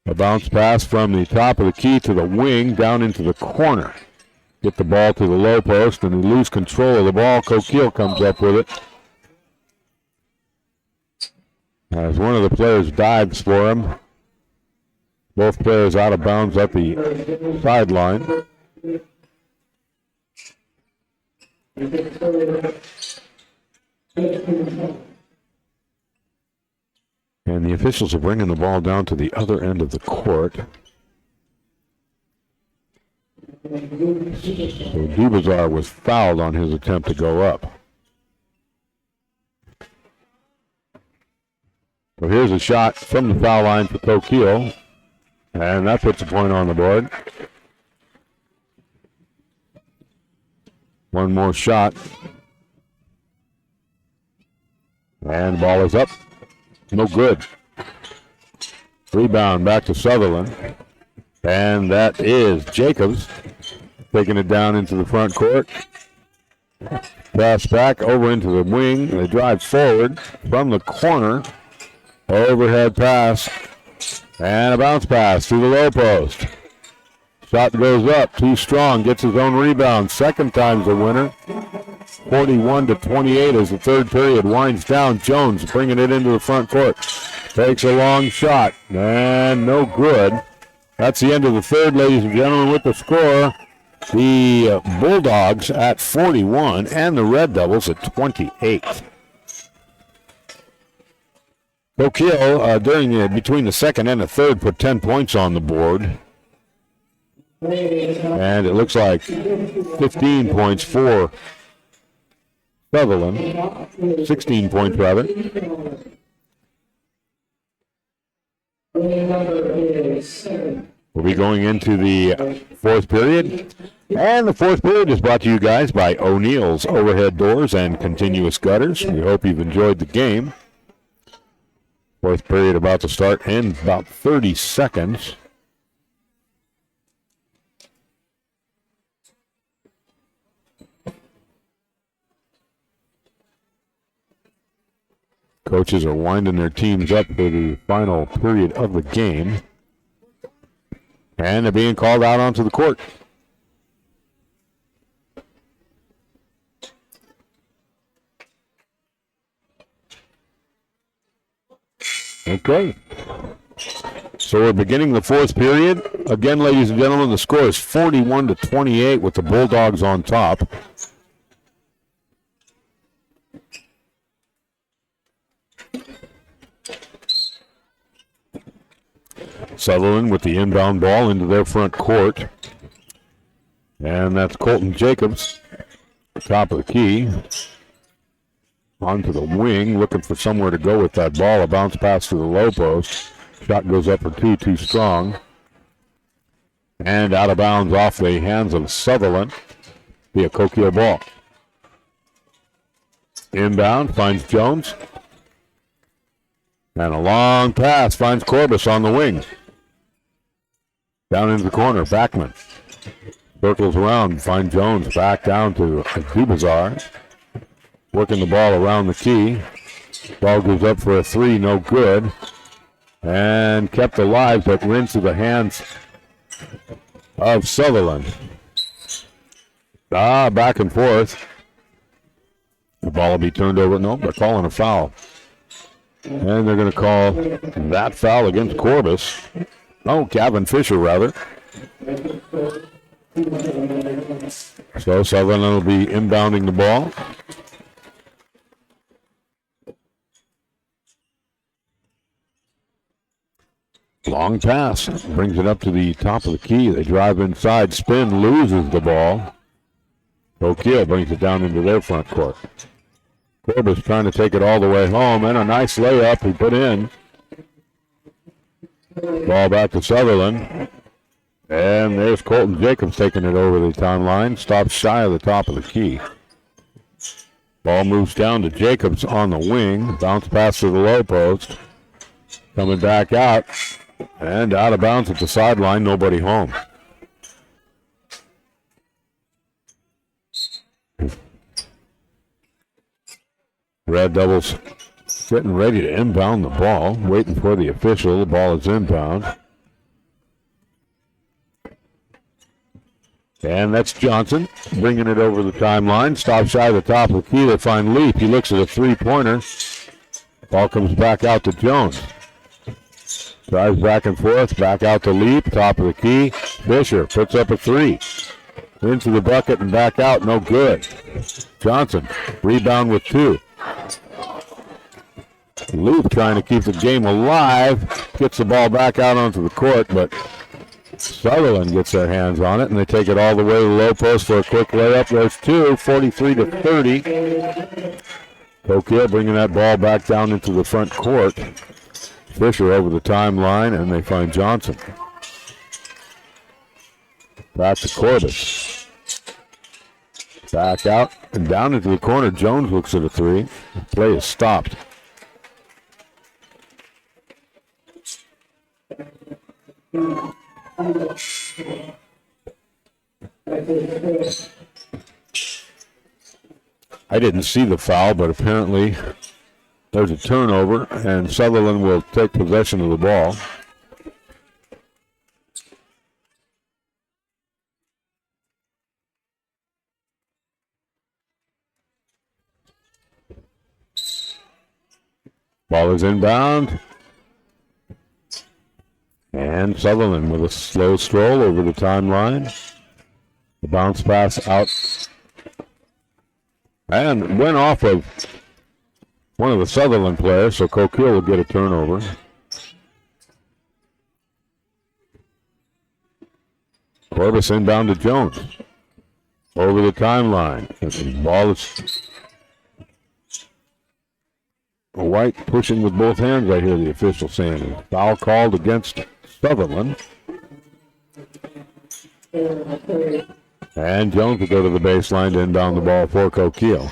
A bounce pass from the top of the key to the wing down into the corner. Get the ball to the low post and they lose control of the ball. Coquille comes up with it. As one of the players dives for him. Both players out of bounds at the sideline. And the officials are bringing the ball down to the other end of the court. So Dubazar was fouled on his attempt to go up. So here's a shot from the foul line for Coquille. And that puts a point on the board. One more shot. And the ball is up. No good. Rebound back to Sutherlin. And that is Jacobs taking it down into the front court. Pass back over into the wing. They drive forward from the corner. Overhead pass. And a bounce pass through the low post. Shot goes up. Too strong. Gets his own rebound. Second time's a winner. 41-28 as the third period winds down. Jones bringing it into the front court. Takes a long shot. And no good. That's the end of the third, ladies and gentlemen, with the score. The Bulldogs at 41 and the Red Devils at 28. Coquille, between the second and the third, put 10 points on the board. And it looks like 15 points for Sutherlin. 16 points, rather. We'll be going into the fourth period. And the fourth period is brought to you guys by O'Neill's Overhead Doors and Continuous Gutters. We hope you've enjoyed the game. Fourth period about to start in about 30 seconds. Coaches are winding their teams up for the final period of the game. And they're being called out onto the court. Okay. So we're beginning the fourth period. Again, ladies and gentlemen, the score is 41-28 with the Bulldogs on top. Sutherlin with the inbound ball into their front court. And that's Colton Jacobs, top of the key. Onto the wing, looking for somewhere to go with that ball. A bounce pass to the low post. Shot goes up for two, too strong. And out of bounds off the hands of Sutherlin. Be a Coquille ball. Inbound, finds Jones. And a long pass, finds Corbus on the wing. Down into the corner, Backman. Circles around, finds Jones back down to Dubazar. Working the ball around the key. Ball goes up for a three, no good. And kept alive, but into the hands of Sutherlin. Back and forth. The ball will be turned over. No, they're calling a foul. And they're going to call that foul against Corbus. Oh, Gavin Fisher, rather. So Sutherlin will be inbounding the ball. Long pass, brings it up to the top of the key. They drive inside, spin, loses the ball. Coquille brings it down into their front court. Corbus trying to take it all the way home, and a nice layup he put in. Ball back to Sutherlin. And there's Colton Jacobs taking it over the town line. Stops shy of the top of the key. Ball moves down to Jacobs on the wing. Bounce pass to the low post. Coming back out. And out of bounds at the sideline, nobody home. Red Devils getting ready to inbound the ball, waiting for the official. The ball is inbound. And that's Johnson bringing it over the timeline. Stops shy of the top of the key. They find Leap. He looks at a three-pointer. Ball comes back out to Jones. Drives back and forth. Back out to Leap. Top of the key. Fisher puts up a three. Into the bucket and back out. No good. Johnson, rebound with two. Leap trying to keep the game alive. Gets the ball back out onto the court, but Sutherlin gets their hands on it, and they take it all the way to the low post for a quick layup. There's two, 43-30. Coquille bringing that ball back down into the front court. Fisher over the timeline, and they find Johnson. Back to Corbis. Back out and down into the corner. Jones looks at a three. The play is stopped. I didn't see the foul, but apparently there's a turnover, and Sutherlin will take possession of the ball. Ball is inbound. And Sutherlin with a slow stroll over the timeline. The bounce pass out. And went off of one of the Sutherlin players, so Coquille will get a turnover. Corbis inbound to Jones. Over the timeline. The ball is White pushing with both hands, I hear the official saying. Foul called against Sutherlin. And Jones will go to the baseline to inbound the ball for Coquille.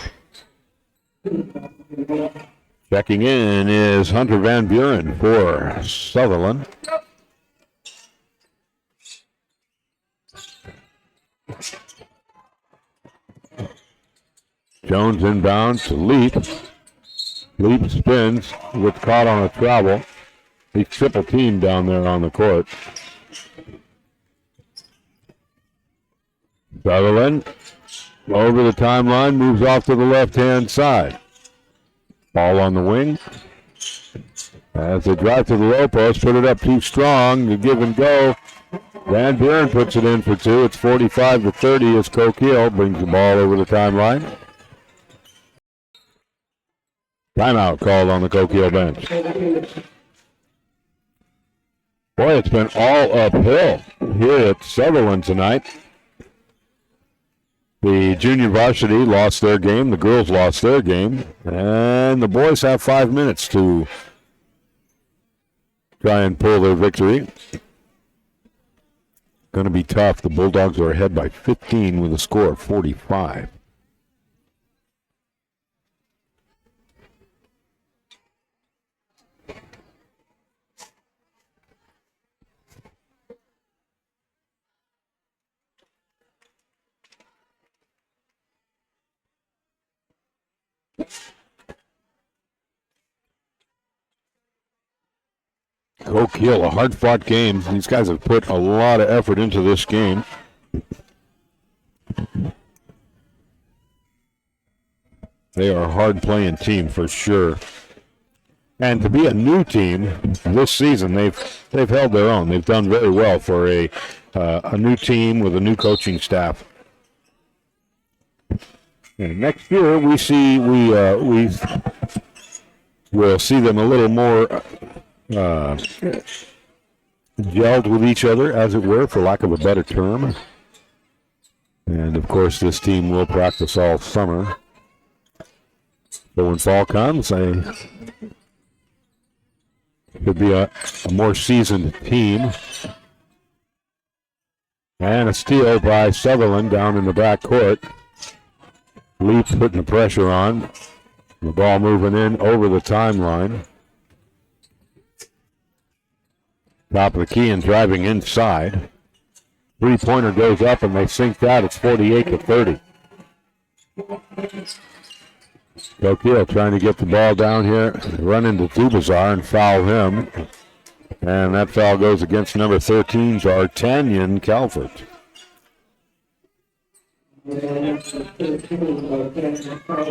Checking in is Hunter Van Buren for Sutherlin. Jones inbound to Leap. Leap spins with caught on a travel. He's triple teamed down there on the court. Sutherlin over the timeline, moves off to the left-hand side. Ball on the wing. As they drive to the low post, put it up too strong. The give and go. Van Buren puts it in for two. It's 45-30 as Coquille brings the ball over the timeline. Timeout called on the Coquille bench. Boy, it's been all uphill here at Sutherlin tonight. The junior varsity lost their game. The girls lost their game. And the boys have 5 minutes to try and pull their victory. Going to be tough. The Bulldogs are ahead by 15 with a score of 45. Coquille, a hard-fought game. These guys have put a lot of effort into this game. They are a hard-playing team for sure. And to be a new team this season, they've held their own. They've done very well for a new team with a new coaching staff. And next year, we will see them a little more gelled with each other, as it were, for lack of a better term. And of course, this team will practice all summer. So when fall comes, they could be a more seasoned team. And a steal by Sutherlin down in the back court. Leap putting the pressure on. The ball moving in over the timeline. Top of the key and driving inside. Three-pointer goes up and they sink that. It's 48-30. Coquille trying to get the ball down here, run into Thubazar and foul him. And that foul goes against number 13, D'Artagnan Calvert.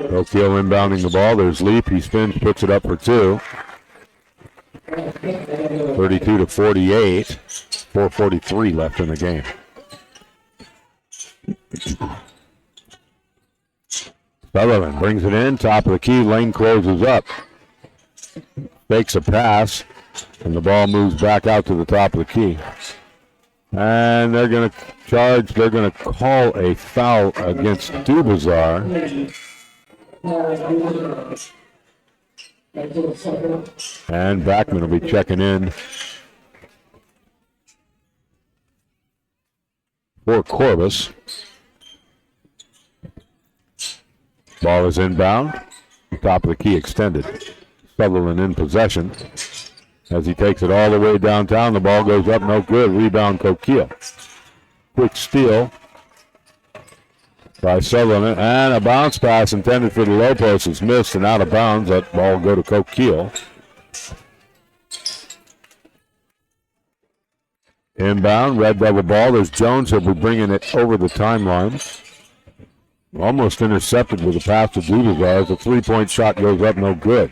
Coquille inbounding the ball. There's Leap. He spins, puts it up for two. 32-48. 4:43 left in the game. Sutherlin brings it in. Top of the key. Lane closes up. Fakes a pass. And the ball moves back out to the top of the key. And they're going to charge. They're going to call a foul against Dubazar. And Backman will be checking in for Corbus. Ball is inbound. Top of the key extended. Sutherlin in possession. As he takes it all the way downtown, the ball goes up, no good. Rebound, Coquille. Quick steal by Sutherlin, and a bounce pass intended for the low post is missed and out of bounds. That ball will go to Coquille. Inbound, Red Devil ball. There's Jones. He'll be bringing it over the timeline. Almost intercepted with a pass to Dubazar. The three-point shot goes up, no good.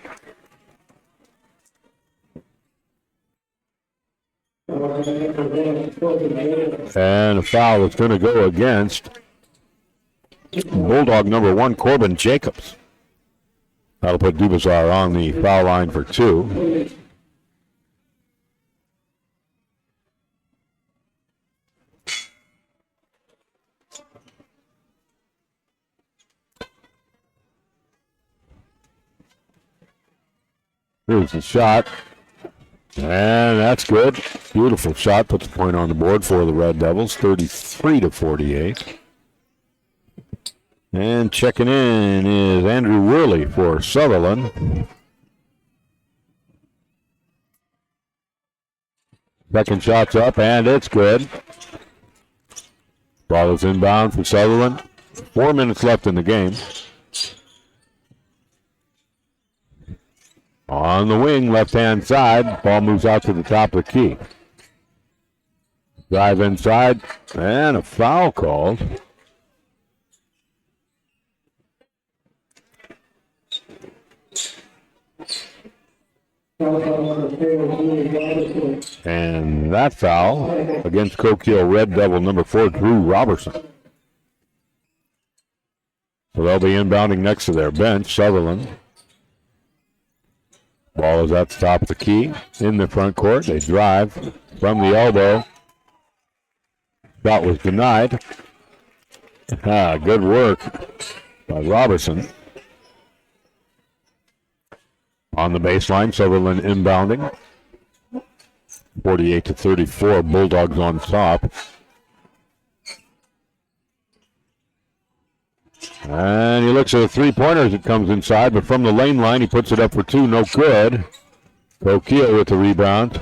And a foul is going to go against Bulldog number 1, Corbin Jacobs. That'll put Dubazar on the foul line for two. Here's the shot. And that's good. Beautiful shot. Puts a point on the board for the Red Devils. 33-48. And checking in is Andrew Worley for Sutherlin. Second shot's up, and it's good. Ball is inbound for Sutherlin. 4 minutes left in the game. On the wing, left-hand side. Ball moves out to the top of the key. Drive inside, and a foul called. And that foul against Coquille Red Devil number 4, Drew Robertson. So they'll be inbounding next to their bench, Sutherlin. Ball is at the top of the key in the front court. They drive from the elbow. Shot was denied. Good work by Robertson. On the baseline, Sutherlin inbounding. 48-34, Bulldogs on top. And he looks at the three-pointer as it comes inside, but from the lane line, he puts it up for two, no good. Coquille with the rebound.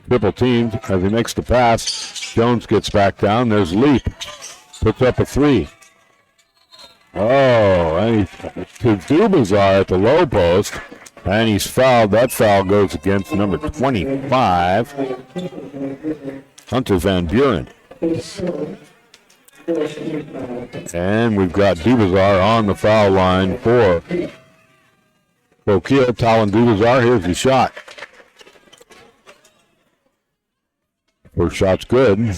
Triple teamed as he makes the pass. Jones gets back down. There's Leap. Puts up a three. Oh, and to Dubazar at the low post. And he's fouled. That foul goes against number 25, Hunter Van Buren. And we've got Dubazar on the foul line for Coquille. Talon Dubazar, here's the shot. First shot's good.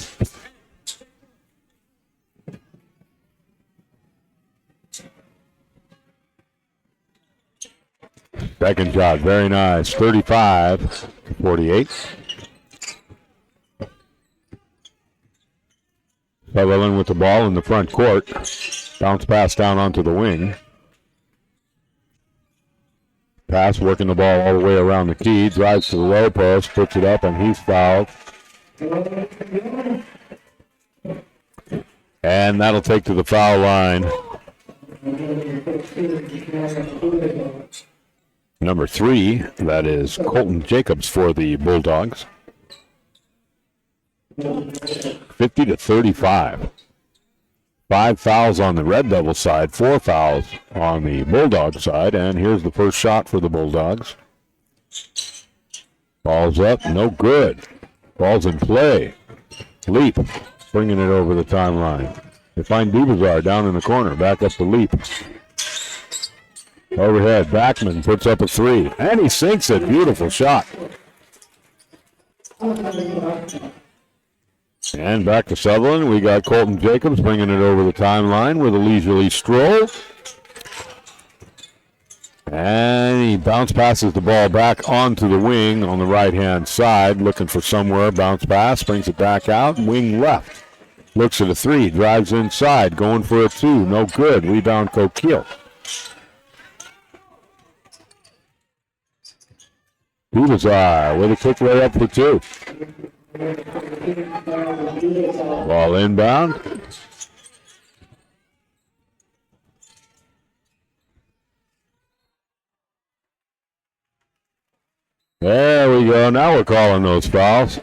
Second shot, very nice. 35-48. Sutherlin with the ball in the front court. Bounce pass down onto the wing. Pass working the ball all the way around the key. Drives to the low post, puts it up, and he's fouled. And that'll take to the foul line number 3, that is Colton Jacobs for the Bulldogs. 50-35. 5 fouls on the Red Devil side, 4 fouls on the Bulldog side, and here's the first shot for the Bulldogs. Ball's up, no good. Ball's in play. Leap, bringing it over the timeline. They find Dubazar down in the corner. Back up the leap. Overhead. Backman puts up a 3. And he sinks it. Beautiful shot. And back to Sutherlin. We got Colton Jacobs bringing it over the timeline with a leisurely stroll. And he bounce passes the ball back onto the wing on the right-hand side, looking for somewhere. Bounce pass, brings it back out. Wing left. Looks at a 3, drives inside, going for a 2. No good. Rebound Coquille. Dubazar with a quick layup for 2. Ball inbound. There we go. Now we're calling those fouls.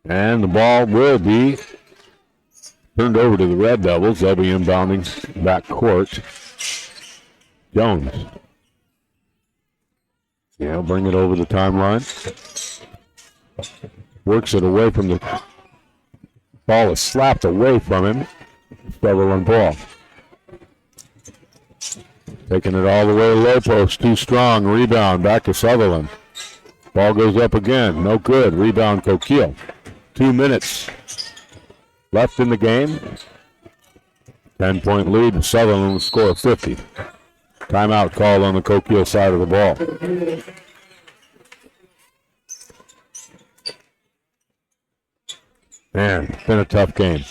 And the ball will be turned over to the Red Devils. They'll be inbounding back court. Jones. Yeah, bring it over the timeline. Works it away from the ball. Is slapped away from him. Sutherlin ball. Taking it all the way to low post. Too strong. Rebound. Back to Sutherlin. Ball goes up again. No good. Rebound Coquille. 2 minutes left in the game. 10-point lead. Sutherlin will score 50. Timeout called on the Coquille side of the ball. Man, it's been a tough game.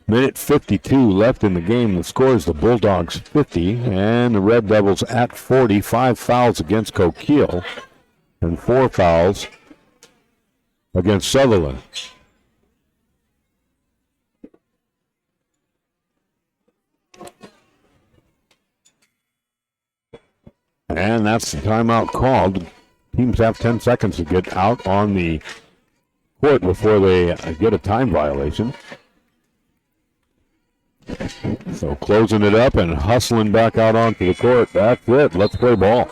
Minute 52 left in the game. The score is the Bulldogs 50 and the Red Devils at 40. 5 fouls against Coquille and 4 fouls against Sutherlin. And that's the timeout called. Teams have 10 seconds to get out on the court before they get a time violation. So closing it up and hustling back out onto the court. That's it. Let's play ball.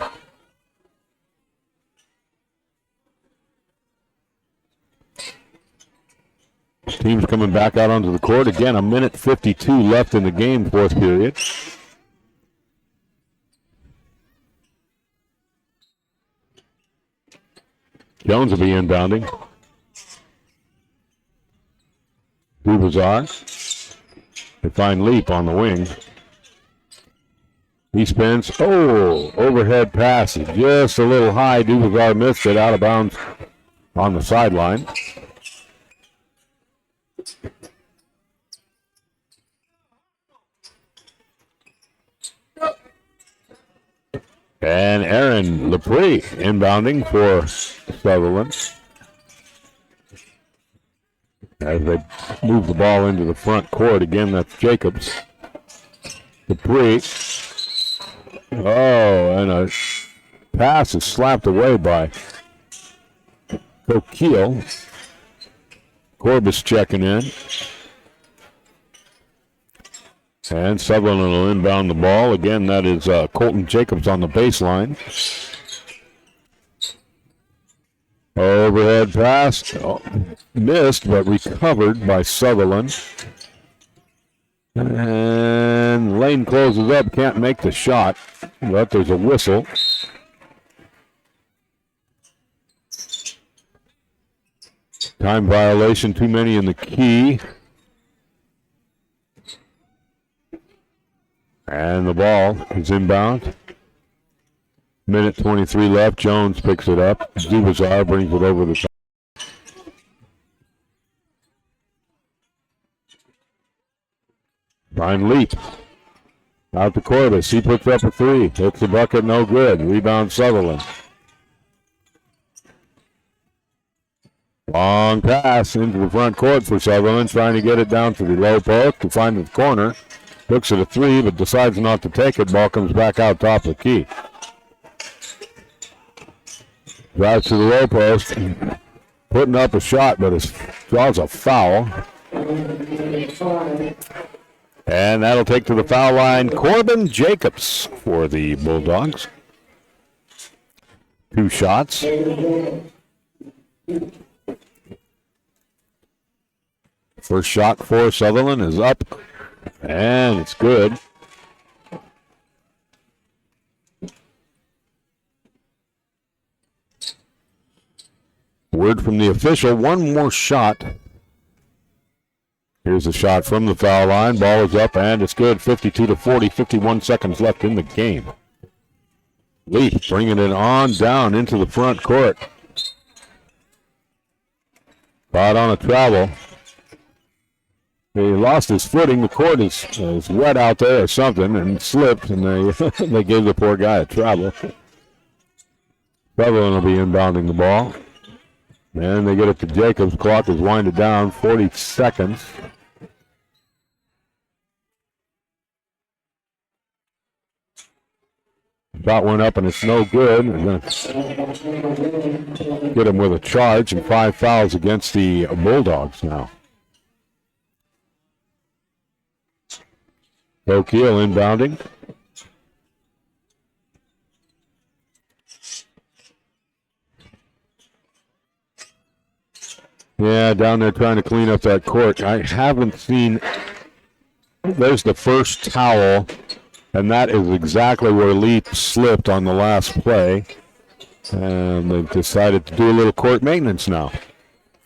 Teams coming back out onto the court. Again, a minute 52 left in the game, fourth period. Jones will be inbounding. Dubazar. They find Leap on the wing. He spins. Oh, overhead pass. Just a little high. Dubazar missed it out of bounds on the sideline. And Aaron Lepre inbounding for Sutherlin. As they move the ball into the front court. Again, that's Jacobs. Lepre. Oh, and a pass is slapped away by Coquille. Corbis checking in. And Sutherlin will inbound the ball. Again, that is Colton Jacobs on the baseline. Overhead pass. Oh, missed, but recovered by Sutherlin. And lane closes up. Can't make the shot, but there's a whistle. Time violation, too many in the key. And the ball is inbound. Minute 23 left. Jones picks it up. Dubazar brings it over the top. Fine Leap. Out to Corbis. He puts up a 3. Hits the bucket, no good. Rebound Sutherlin. Long pass into the front court for Sutherlin, trying to get it down to the low post to find the corner. Looks at a 3, but decides not to take it. Ball comes back out top of the key. Drives to the low post. Putting up a shot, but it draws a foul. And that'll take to the foul line Corbin Jacobs for the Bulldogs. 2 shots. First shot for Sutherlin is up, and it's good. Word from the official, one more shot. Here's a shot from the foul line. Ball is up, and it's good. 52-40, 51 seconds left in the game. Leaf bringing it on down into the front court. Caught on a travel. He lost his footing. The court is wet out there or something and slipped, and they gave the poor guy a travel. Sutherlin will be inbounding the ball. And they get it to Jacobs. Clock is winded down, 40 seconds. Shot went up and it's no good. They're going to get him with a charge and 5 fouls against the Bulldogs now. Coquille inbounding. Yeah, down there trying to clean up that court. I haven't seen, there's the first towel, and that is exactly where Leap slipped on the last play. And they've decided to do a little court maintenance now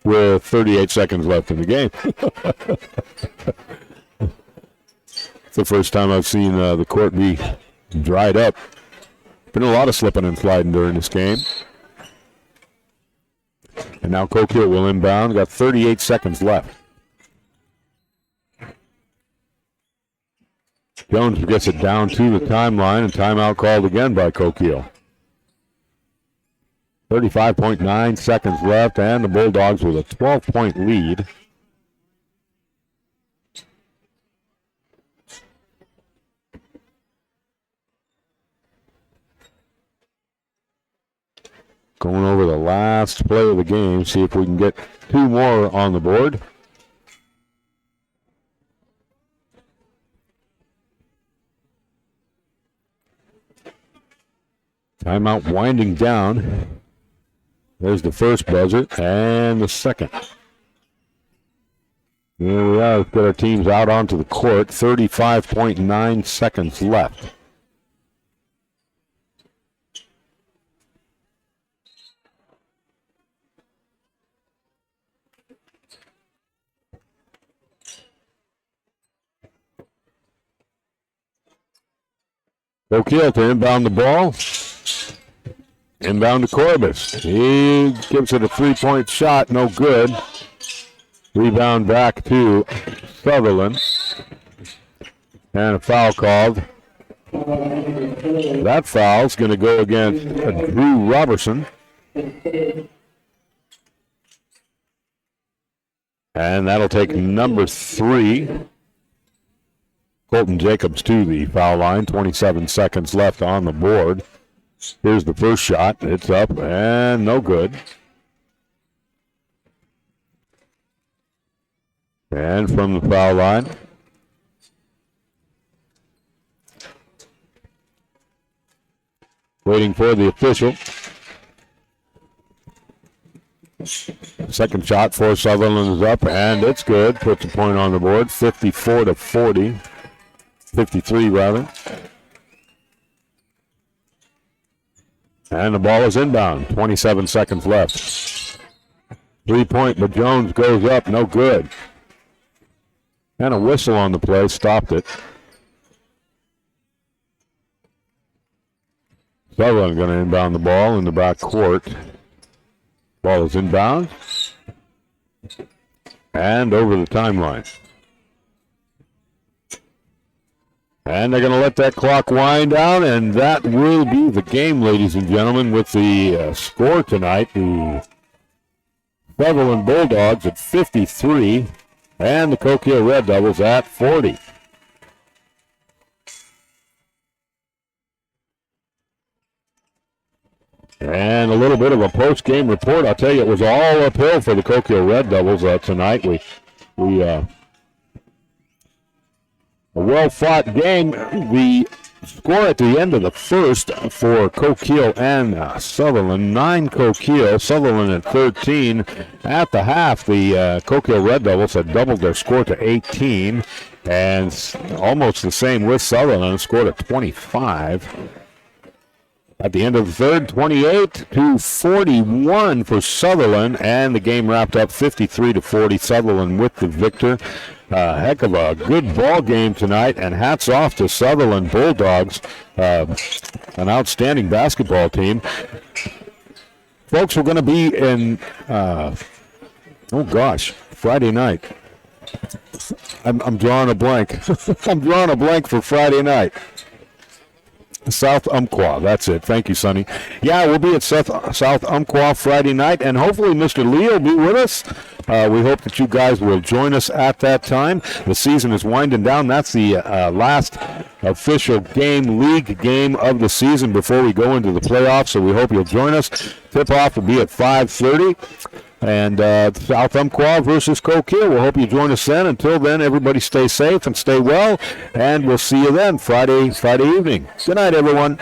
with 38 seconds left in the game. It's the first time I've seen the court be dried up. Been a lot of slipping and sliding during this game. And now Coquille will inbound. Got 38 seconds left. Jones gets it down to the timeline, and timeout called again by Coquille. 35.9 seconds left, and the Bulldogs with a 12-point lead. Going over the last play of the game, see if we can get 2 more on the board. Timeout winding down. There's the first buzzer and the second. There we are. Let's get our teams out onto the court. 35.9 seconds left. Coquille to inbound the ball. Inbound to Corbis. He gives it a 3-point shot, no good. Rebound back to Sutherlin. And a foul called. That foul's going to go against Drew Robertson. And that'll take number 3. Colton Jacobs to the foul line. 27 seconds left on the board. Here's the first shot. It's up and no good. And from the foul line, waiting for the official. Second shot for Sutherland is up and it's good. Puts a point on the board. 54-40. 53 rather. And the ball is inbound. 27 seconds left. 3-point, but Jones goes up. No good. And a whistle on the play. Stopped it. Sutherland going to inbound the ball in the back court. Ball is inbound. And over the timeline. And they're going to let that clock wind down, and that will be the game, ladies and gentlemen, with the score tonight. The Sutherlin Bulldogs at 53, and the Coquille Red Devils at 40. And a little bit of a post-game report. I'll tell you, it was all uphill for the Coquille Red Devils tonight. A well-fought game. The score at the end of the first for Coquille and Sutherlin. 9 Coquille, Sutherlin at 13. At the half, the Coquille Red Devils had doubled their score to 18, and almost the same with Sutherlin, scored at 25. At the end of the third, 28-41 for Sutherlin, and the game wrapped up 53-40. Sutherlin with the victor. Heck of a good ball game tonight, and hats off to Sutherlin Bulldogs, an outstanding basketball team. Folks, we're going to be in, Friday night. I'm drawing a blank. I'm drawing a blank for Friday night. South Umpqua, that's it. Thank you, Sonny. Yeah, we'll be at South Umpqua Friday night, and hopefully Mr. Lee will be with us. We hope that you guys will join us at that time. The season is winding down. That's the last official league game of the season before we go into the playoffs, so we hope you'll join us. Tip-off will be at 5:30. And South Umpqua versus Coquille. We'll hope you join us then. Until then, everybody stay safe and stay well. And we'll see you then Friday evening. Good night, everyone.